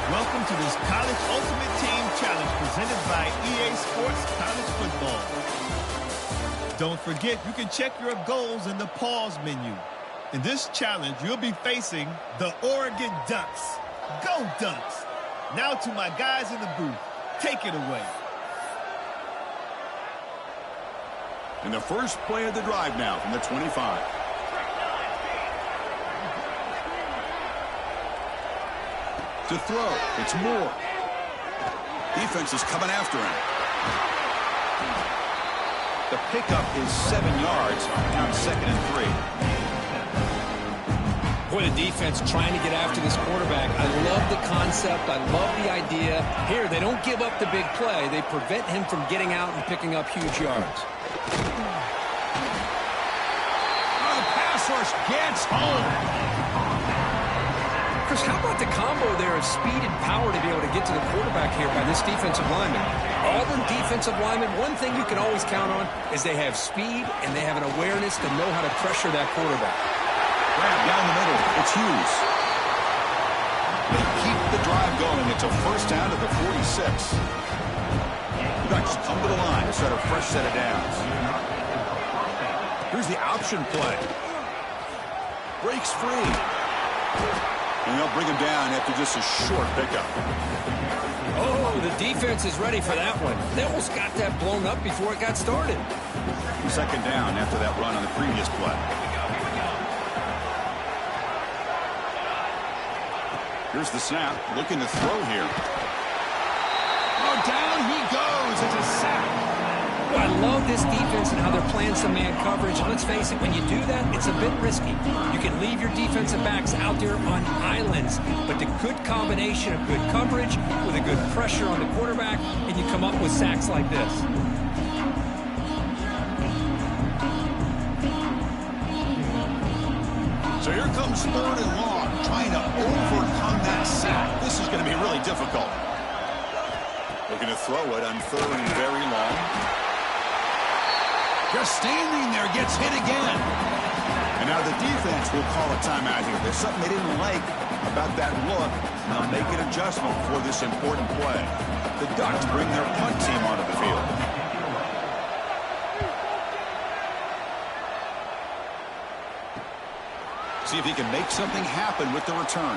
Welcome to this College Ultimate Team Challenge presented by EA Sports College Football. Don't forget, you can check your goals in the pause menu. In this challenge, you'll be facing the Oregon Ducks. Go Ducks! Now to my guys in the booth. Take it away. And the first play of the drive now from the 25. To throw, it's Moore. Defense is coming after him. The pickup is 7 yards on 2nd and 3. Boy, the defense trying to get after this quarterback. I love the concept. I love the idea. Here, they don't give up the big play. They prevent him from getting out and picking up huge yards. Oh, the pass rush gets home. Chris, how about the combo there of speed and power to be able to get to the quarterback here by this defensive lineman? Auburn defensive linemen, one thing you can always count on is they have speed and they have an awareness to know how to pressure that quarterback. Grab down the middle. It's Hughes. They keep the drive going. It's a first down at the 46. The Ducks come to the line to start a fresh set of downs. Here's the option play. Breaks free. And they'll bring him down after just a short pickup. Oh, the defense is ready for that one. They almost got that blown up before it got started. Second down after that run on the previous play. Here's the snap. Looking to throw here. Oh, down he goes. It's a sack. Well, I love this defense and how they're playing some man coverage. Let's face it, when you do that, it's a bit risky. You can leave your defensive backs out there on islands, but the good combination of good coverage with a good pressure on the quarterback, and you come up with sacks like this. So here comes 3rd and long, trying to overcome that sack. This is going to be really difficult. Looking to throw it on 3rd and very long. Just standing there, gets hit again. And now the defense will call a timeout here. There's something they didn't like about that look. And they'll make an adjustment for this important play. The Ducks bring their punt team onto the field. See if he can make something happen with the return.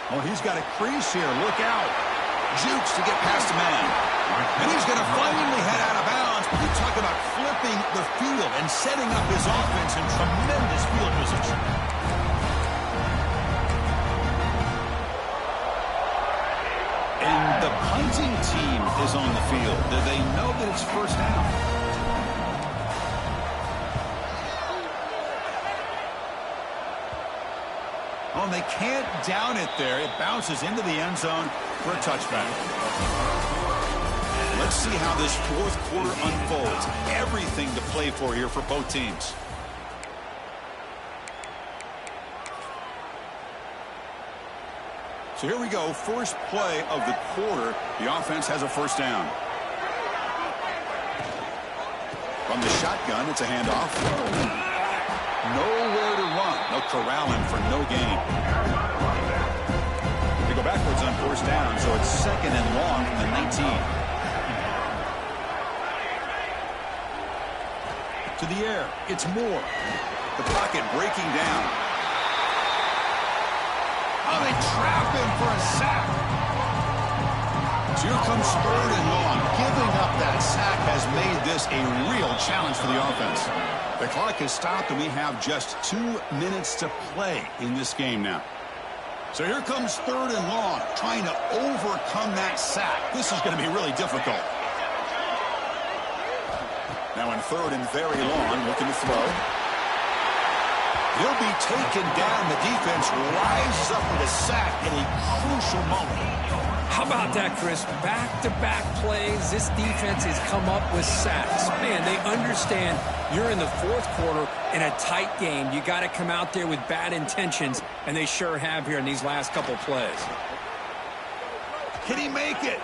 Oh, he's got a crease here. Look out. Jukes to get past the man. And he's going to finally head out of bounds. You talk about flipping the field and setting up his offense in tremendous field position. And the punting team is on the field. Do they know that it's first down? Oh, and they can't down it there. It bounces into the end zone for a touchback. Let's see how this fourth quarter unfolds. Everything to play for here for both teams. So here we go. First play of the quarter. The offense has a first down. From the shotgun, it's a handoff. Nowhere to run. They'll corral him for no gain. They go backwards on first down, so it's 2nd and long from the 19. To the air, it's Moore. The pocket breaking down. Oh, they trap him for a sack. So here comes 3rd and long. Giving up that sack has made this a real challenge for the offense. The clock has stopped, and we have just 2 minutes to play in this game now. So here comes 3rd and long, trying to overcome that sack. This is going to be really difficult. Now in 3rd and very long, looking to throw. He'll be taken down. The defense rises up with a sack in a crucial moment. How about that, Chris? Back-to-back plays. This defense has come up with sacks. Man, they understand you're in the 4th quarter in a tight game. You got to come out there with bad intentions, and they sure have here in these last couple plays. Can he make it?